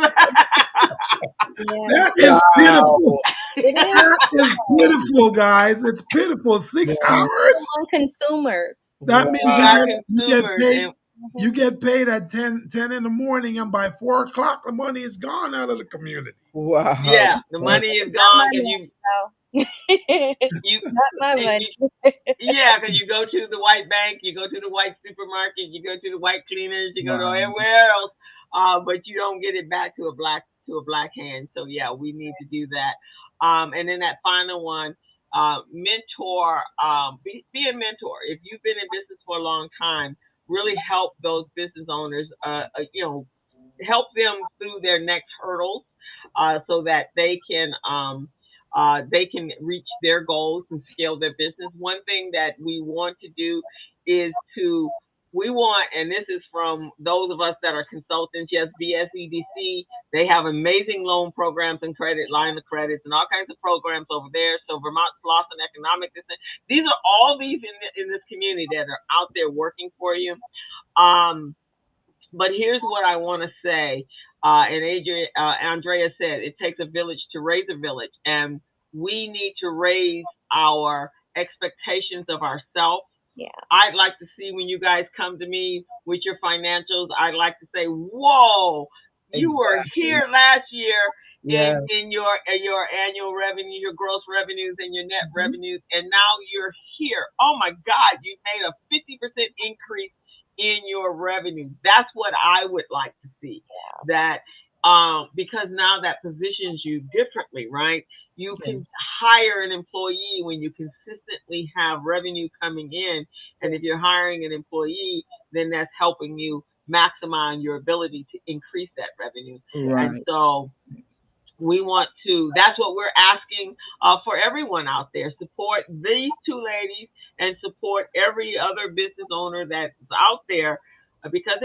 That is pitiful. That is pitiful, guys. It's pitiful. 6 hours. Consumers. That means you get paid at 10 in the morning, and by 4 o'clock, the money is gone out of the community. Wow. Yeah, the money is gone. Not my money. Yeah, because you go to the white bank, you go to the white supermarket, you go to the white cleaners, you go to everywhere else, but you don't get it back to a black hand. So yeah, we need to do that. And then that final one, mentor, be a mentor. If you've been in business for a long time, really help those business owners, help them through their next hurdles, so that they can reach their goals and scale their business. One thing that we want to do is and this is from those of us that are consultants, yes, BSEDC, they have amazing loan programs and line of credits and all kinds of programs over there. So Vermont Sloss and Economic, these are all these in this community that are out there working for you. But here's what I want to say. And Andrea said, it takes a village to raise a village. And we need to raise our expectations of ourselves. Yeah. I'd like to see when you guys come to me with your financials, I'd like to say, whoa, you were here last year in your annual revenue, your gross revenues and your net revenues, and now you're here. Oh my God, you made a 50% increase in your revenue. That's what I would like to see. That because now that positions you differently, right? You can hire an employee when you consistently have revenue coming in. And if you're hiring an employee, then that's helping you maximize your ability to increase that revenue. Right. And so that's what we're asking for everyone out there. Support these two ladies and support every other business owner that's out there, because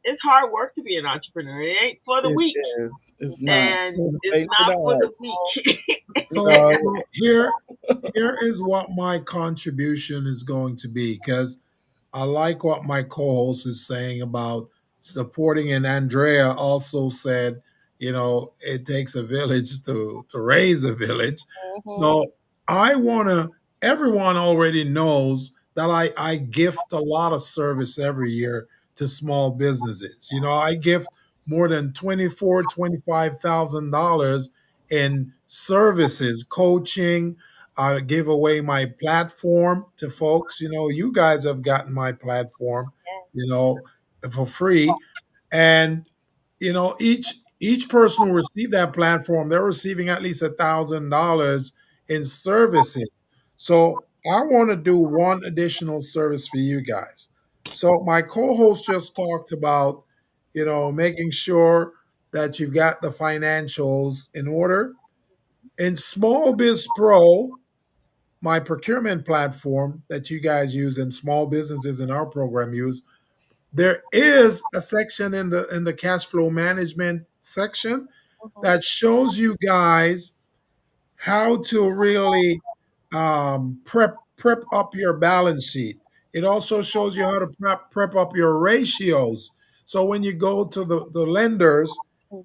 it's hard work to be an entrepreneur. It ain't for the weak. It's not. And it's not for the weak. So here is what my contribution is going to be, because I like what my co-host is saying about supporting, and Andrea also said, it takes a village to raise a village. So everyone already knows that I gift a lot of service every year to small businesses. I gift more than $25,000 in services, coaching. I give away my platform to folks. You guys have gotten my platform, for free. And, each person who received that platform, they're receiving at least $1,000 in services. So I want to do one additional service for you guys. So my co-host just talked about, making sure that you've got the financials in order. In Small Biz Pro, my procurement platform that you guys use and small businesses in our program use, there is a section in the cash flow management section that shows you guys how to really prep up your balance sheet. It also shows you how to prep up your ratios. So when you go to the lenders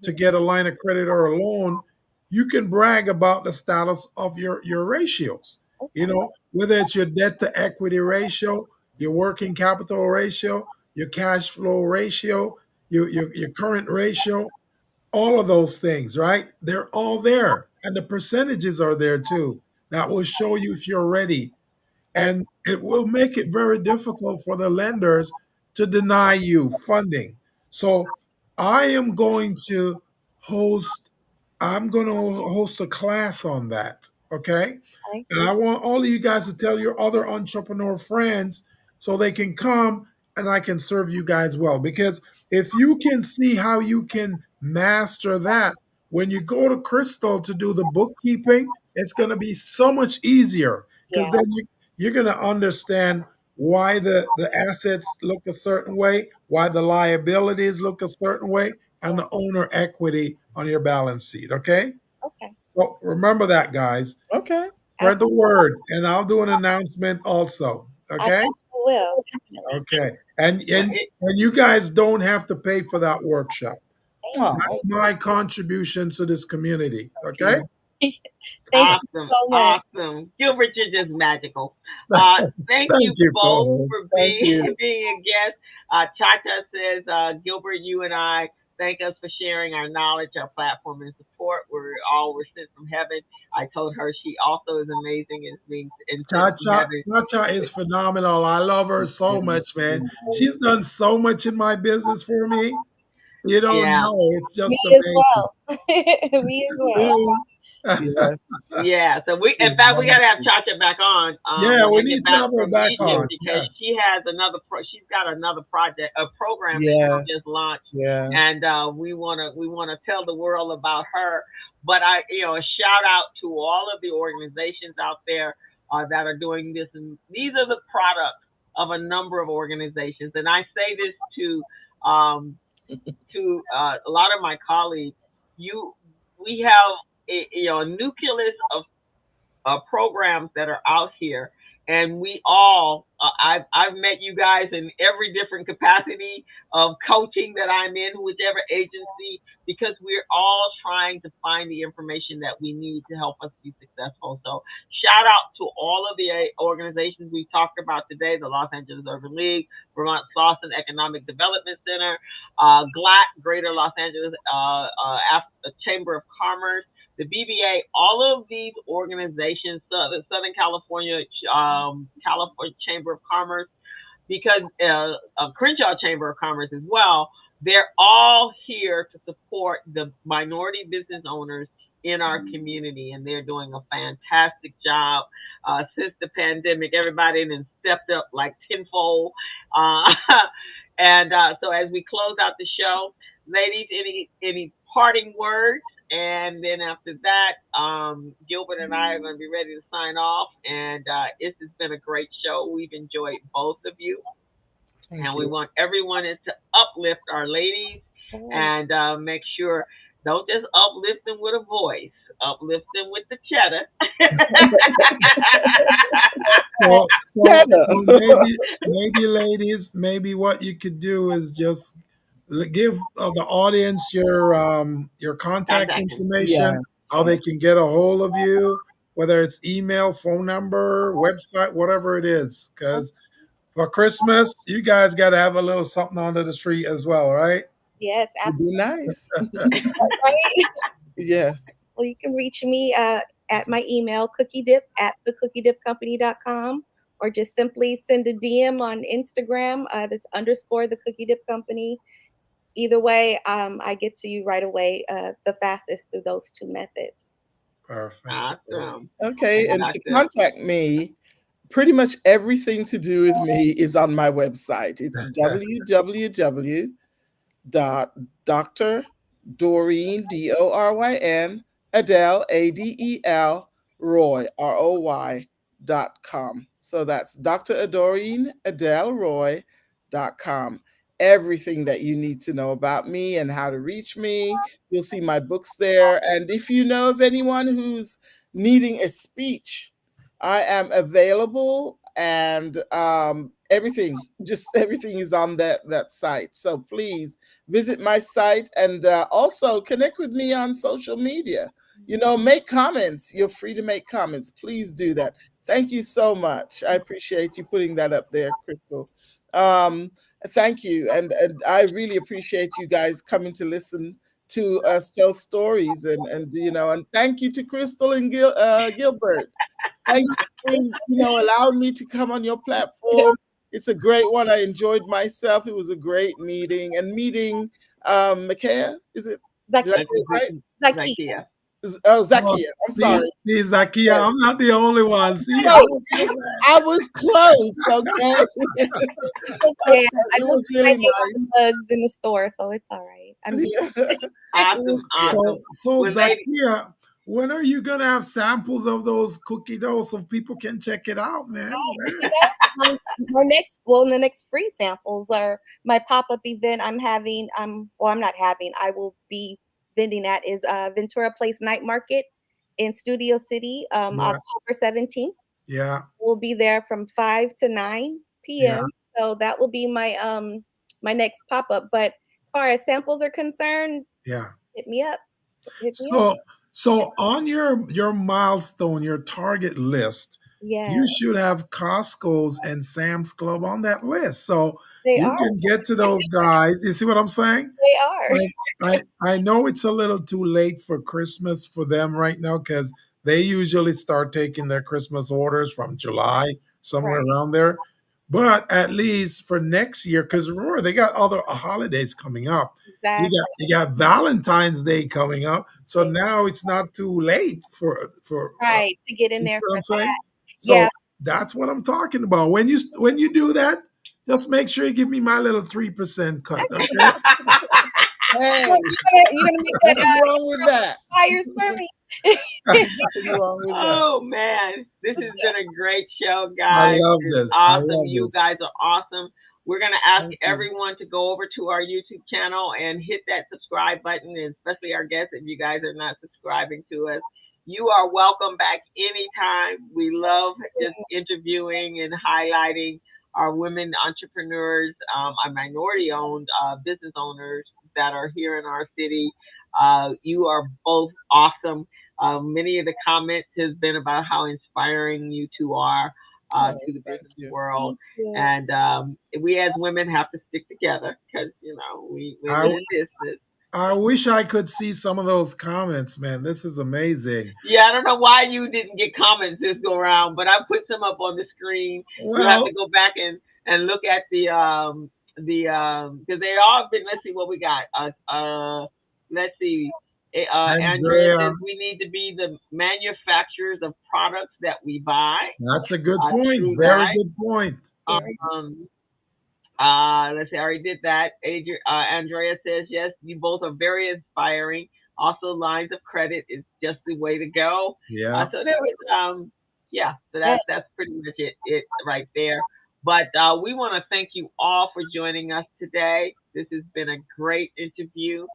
to get a line of credit or a loan, you can brag about the status of your ratios. Whether it's your debt to equity ratio, your working capital ratio, your cash flow ratio, your current ratio, all of those things, right? They're all there. And the percentages are there too. That will show you if you're ready. And it will make it very difficult for the lenders to deny you funding. So I am going to host, I'm going to host a class on that. Okay. And I want all of you guys to tell your other entrepreneur friends so they can come and I can serve you guys well. Because if you can see how you can master that, when you go to Crystal to do the bookkeeping, it's going to be so much easier because then you're going to understand why the assets look a certain way, why the liabilities look a certain way, and the owner equity on your balance sheet. Okay? Okay. So remember that, guys. Okay. Spread the word, and I'll do an announcement also. Okay? I will. Okay. And you guys don't have to pay for that workshop. Oh, That's my contribution to this community. Okay? Thank Awesome, you so much. awesome. Gilbert, you're just magical. Thank you you, both co-host. for Thank being you. being a guest. Chacha says, Gilbert, you and I thank us for sharing our knowledge, our platform, and support. We're sent from heaven. I told her she also is amazing and being and sent from Chacha, heaven. Chacha is phenomenal. I love her so much, man. She's done so much in my business for me. You don't Yeah. know. It's Me just as amazing. well. Me as well. Yes. Yeah, so in It's fact, we got to have wonderful. Chacha back on. Yeah, When we I get need to back have her from back Egypt on. because Yes. she has she's got another project, a program that Yes. she just launched, Yes. and we wanna tell the world about her. But a shout out to all of the organizations out there that are doing this, and these are the products of a number of organizations. And I say this um, to a lot of my colleagues. We have a nucleus of programs that are out here, and we all I've met you guys in every different capacity of coaching that I'm in, whichever agency, because we're all trying to find the information that we need to help us be successful. So shout out to all of the organizations we talked about today: the Los Angeles Urban League, Vermont Slauson Economic Development Center, GLAC, Greater Los Angeles Chamber of Commerce, the BBA, all of these organizations, the Southern California Chamber of Commerce, because Crenshaw Chamber of Commerce as well, they're all here to support the minority business owners in our community, and they're doing a fantastic job. Since the pandemic, everybody has stepped up like tenfold. And so as we close out the show, ladies, any parting words? And then after that, Gilbert and I are going to be ready to sign off. And this has been a great show. We've enjoyed both of you. Thank and we you. want everyone to uplift our ladies and make sure, don't just uplift them with a voice, uplift them with the cheddar. So Cheddar. maybe, ladies, maybe what you could do is just give the audience your contact Contact information, Yeah. how they can get a hold of you, whether it's email, phone number, website, whatever it is. Because for Christmas, you guys got to have a little something under the tree as well, right? Yes, Would be absolutely. nice. Right? Yes. Well, you can reach me at my email, cookiedip@thecookiedipcompany.com, or just simply send a DM on Instagram. That's _the Cookie Dip Company. Either way, I get to you right away, the fastest through those two methods. Perfect. Awesome. Okay. And to contact me, pretty much everything to do with me is on my website. It's www.drdoreen, DORYN, Adele, ADEL, Roy, ROY.com. So that's Dr. Adoreen Adele Roy.com. Everything that you need to know about me and how to reach me. You'll see my books there. And if you know of anyone who's needing a speech, I am available, and everything is on that site. So please visit my site, and also connect with me on social media. Make comments. You're free to make comments. Please do that. Thank you so much. I appreciate you putting that up there, Crystal. Thank you, and I really appreciate you guys coming to listen to us tell stories, and thank you to Crystal and Gilbert. Thank you for allowing me to come on your platform. It's a great one. I enjoyed myself. It was a great meeting. And meeting Makaya, is it? Did I say it right? Zakia. Zakia. I'm sorry. See, Zakia, I'm not the only one. See, I was close. Okay. Okay, I was really bugs in the store, so it's all right. Awesome. So Zakia, when are you gonna have samples of those cookie dough so people can check it out, man? The next free samples are my pop-up event I'm having. I'm not having. I will be vending at is Ventura Place Night Market in Studio City, October 17th. Yeah. We'll be there from 5 to 9 p.m. Yeah. So that will be my my next pop-up. But as far as samples are concerned, hit me up. So on your milestone, your target list, you should have Costco's and Sam's Club on that list. So you can get to those guys. You see what I'm saying? They are. I know it's a little too late for Christmas for them right now, because they usually start taking their Christmas orders from July, somewhere around there. But at least for next year, because remember, they got other holidays coming up. Exactly. You got Valentine's Day coming up. So now it's not too late for to get in there for that. So that's what I'm talking about. When you do that, just make sure you give me my little 3% cut. Okay? Hey, you're gonna make that what's wrong with that? Fires for me. Oh man, this has been a great show, guys. I love this. Awesome. You guys are awesome. We're going to ask everyone to go over to our YouTube channel and hit that subscribe button, and especially our guests, if you guys are not subscribing to us. You are welcome back anytime. We love just interviewing and highlighting our women entrepreneurs, our minority-owned business owners that are here in our city. You are both awesome. Many of the comments has been about how inspiring you two are. To the business world, and we as women have to stick together, because we're in business. I wish I could see some of those comments, man. This is amazing. Yeah, I don't know why you didn't get comments this go around, but I put some up on the screen. Well, you have to go back and look at the because they all been. Let's see what we got. Let's see. Andrea says we need to be the manufacturers of products that we buy. That's a good point. Very good point. Let's see, I already did that. Andrea says, yes, you both are very inspiring. Also, lines of credit is just the way to go. Yeah. So there was, so that's pretty much it right there. But we want to thank you all for joining us today. This has been a great interview.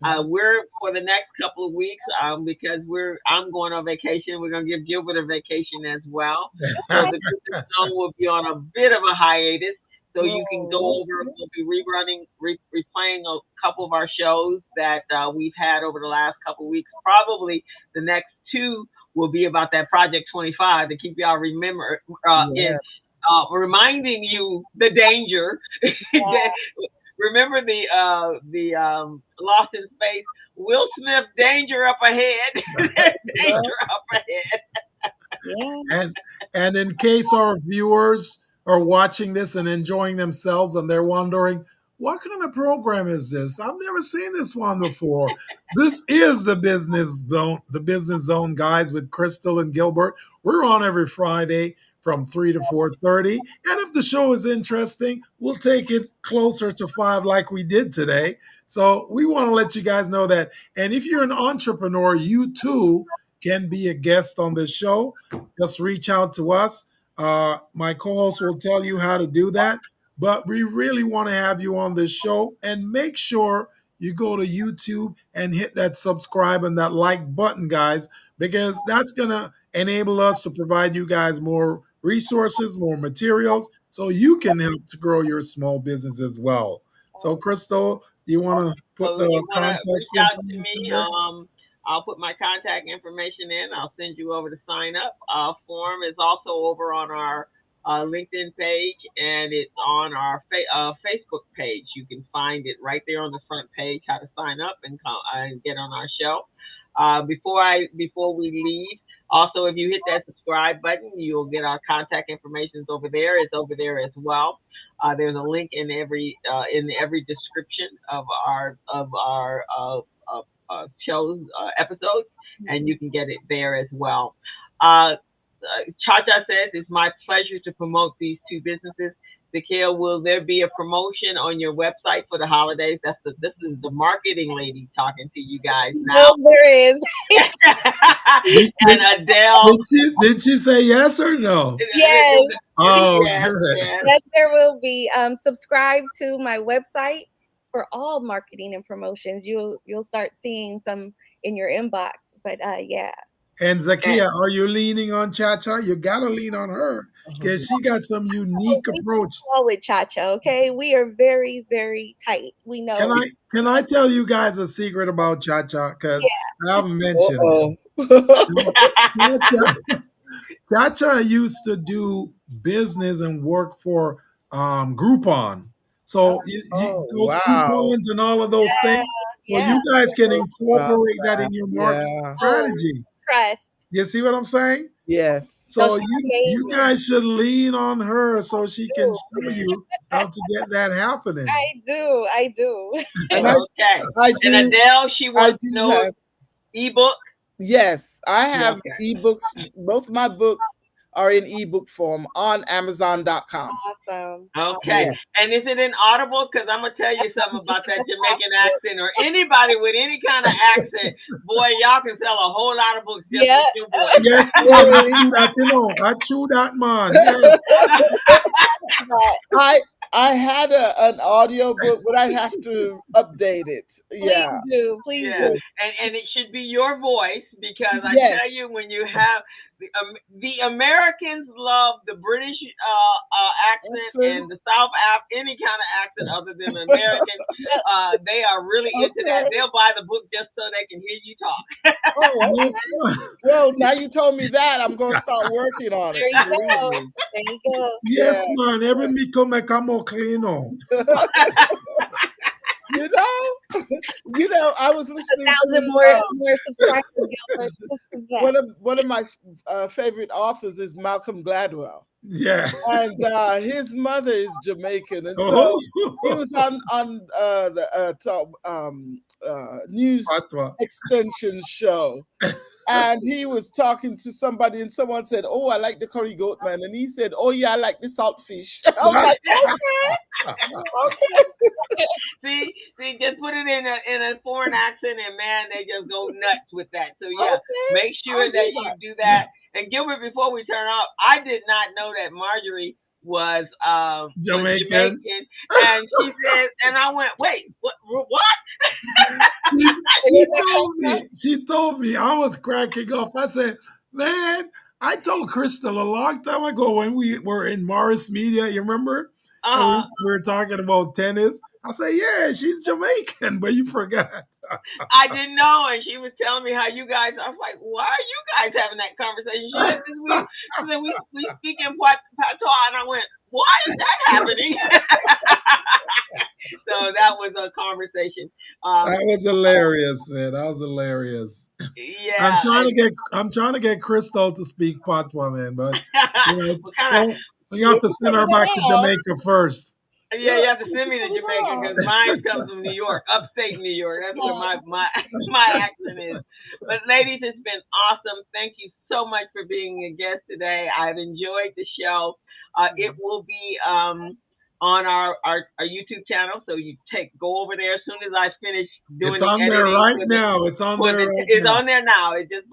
We're for the next couple of weeks because I'm going on vacation. We're going to give Gilbert a vacation as well. So the business zone will be on a bit of a hiatus. So you can go over. We'll be replaying a couple of our shows that we've had over the last couple of weeks. Probably the next two will be about that Project 25 to keep y'all reminding you the danger. Remember the Lost in Space? Will Smith, danger up ahead. Danger up ahead. And in case our viewers are watching this and enjoying themselves and they're wondering, what kind of program is this? I've never seen this one before. This is the Business Zone, guys, with Crystal and Gilbert. We're on every Friday from 3 to 4:30. And if the show is interesting, we'll take it closer to 5 like we did today. So we want to let you guys know that. And if you're an entrepreneur, you too can be a guest on this show. Just reach out to us. My co-host will tell you how to do that. But we really want to have you on this show, and make sure you go to YouTube and hit that subscribe and that like button, guys, because that's going to enable us to provide you guys more resources, more materials, so you can help to grow your small business as well. So, Crystal, do you want to put the contact reach out to me? information? I'll put my contact information in. I'll send you over the sign up form. Is also over on our LinkedIn page, and it's on our Facebook page. You can find it right there on the front page, how to sign up and get on our show. Before we leave, also, if you hit that subscribe button, you'll get our contact information over there. It's over there as well. There's a link in every description of our shows episodes, and you can get it there as well. Cha-Cha says, it's my pleasure to promote these two businesses. Zakia, will there be a promotion on your website for the holidays? This is the marketing lady talking to you guys now. No, there is. And Adele. Did she say yes or no? Yes. Oh, yes, good. Yes, there will be. Subscribe to my website for all marketing and promotions. You'll start seeing some in your inbox. But yeah. And Zakia, are you leaning on Cha-Cha? You gotta lean on her because she got some unique approach. With Cha-Cha, okay? We are very, very tight. We know. Can I tell you guys a secret about Cha-Cha? Because I haven't mentioned it. Cha-Cha used to do business and work for Groupon. So those coupons and all of those things. So you guys can incorporate that in your marketing strategy. Trust. You see what I'm saying? Yes. So you guys should lean on her so she can show you how to get that happening. I do. And and Adele, she wants to know ebook. Yes, I have ebooks. Both my books are in ebook form on Amazon.com. Awesome. Okay. Yes. And is it in Audible? Because I'm going to tell you something about that Jamaican accent, or anybody with any kind of accent. Boy, y'all can sell a whole lot of books just with your voice. Yes, I chew that, man. Yes. I had an audio book, but I have to update it. Please do. And it should be your voice, because I tell you, when you have the Americans love the British accent and the South any kind of accent other than American. They are really into that. They'll buy the book just so they can hear you talk. Well, now you told me that, I'm going to start working on it. There you go. Yes, man. Every me come more clean on. You know, I was listening 1,000 more subscribers. One of my favorite authors is Malcolm Gladwell. Yeah, and his mother is Jamaican, and so he was on the top news extension show, and he was talking to somebody, and someone said, "Oh, I like the curry goat, man," and he said, "Oh yeah, I like the saltfish." I was like, okay. See, just put it in a foreign accent, and man, they just go nuts with that. So make sure that you do that. And Gilbert, before we turn off, I did not know that Marjorie was Jamaican. And she said, and I went, wait, what? She told me. I was cracking up. I said, man, I told Crystal a long time ago when we were in Morris Media, you remember? We were talking about tennis. I said, yeah, she's Jamaican, but you forgot. I didn't know, and she was telling me how you guys. I was like, "Why are you guys having that conversation?" She said, "We speak in patois," and I went, "Why is that happening?" So that was a conversation. That was hilarious, man. That was hilarious. Yeah, I'm trying to get Crystal to speak patois, man, but we have to send her back to Jamaica first. Yeah, you have to send me to Jamaica because mine comes from New York, upstate New York. That's where my accent is. But ladies, it's been awesome. Thank you so much for being a guest today. I've enjoyed the show. It will be on our YouTube channel, so you go over there as soon as I finish doing. It's on there right now. It's on there right now. It's on there now. It just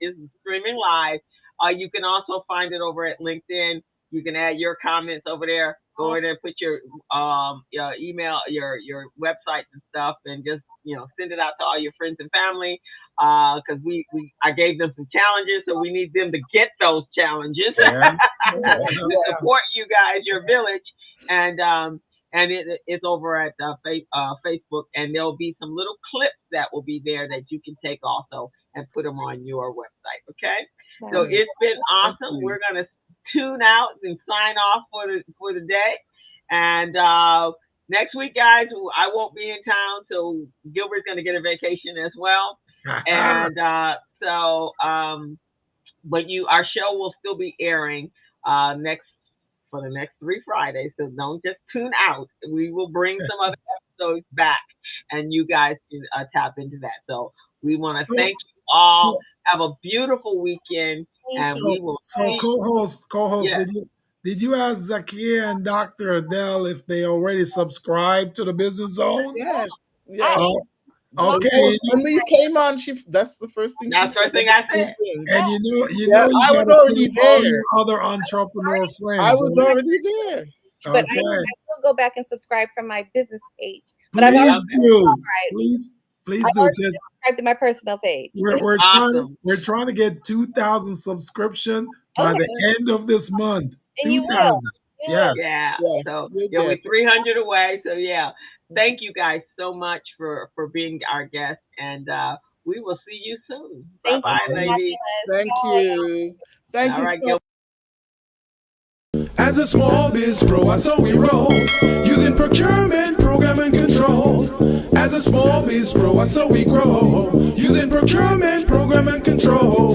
is streaming live. You can also find it over at LinkedIn. You can add your comments over there. Go in there, put your email, your website and stuff, and just send it out to all your friends and family. Because I gave them some challenges, so we need them to get those challenges. Yeah. To support you guys, your village, and it's over at Facebook, and there'll be some little clips that will be there that you can take also and put them on your website. Okay, so it's been awesome. We're gonna tune out and sign off for the day, and next week, guys, I won't be in town, so Gilbert's gonna get a vacation as well. And but our show will still be airing for the next 3 Fridays. So don't just tune out. We will bring some other episodes back, and you guys can tap into that. So we want to thank you all. Have a beautiful weekend, and we will. So co-host, yeah. Did you ask Zakia and Dr. Adele if they already subscribed to the Business Zone? Yes. Okay. When we came on, that's the first thing. That's the first thing I said. And you know, I was already there. Your other entrepreneur friends. I was already there. But I will go back and subscribe from my business page. But please do. Please do. Subscribe to my personal page. We're trying to get 2,000 subscription by the end of this month. And you will. Yes. Yeah. So we're 300 away. So yeah. Thank you guys so much for being our guest, and we will see you soon. Bye, ladies. Thank you. Thank you. So as a small biz pro, so we roll, using procurement, program, and control. As a small biz pro, so we grow, using procurement, program, and control.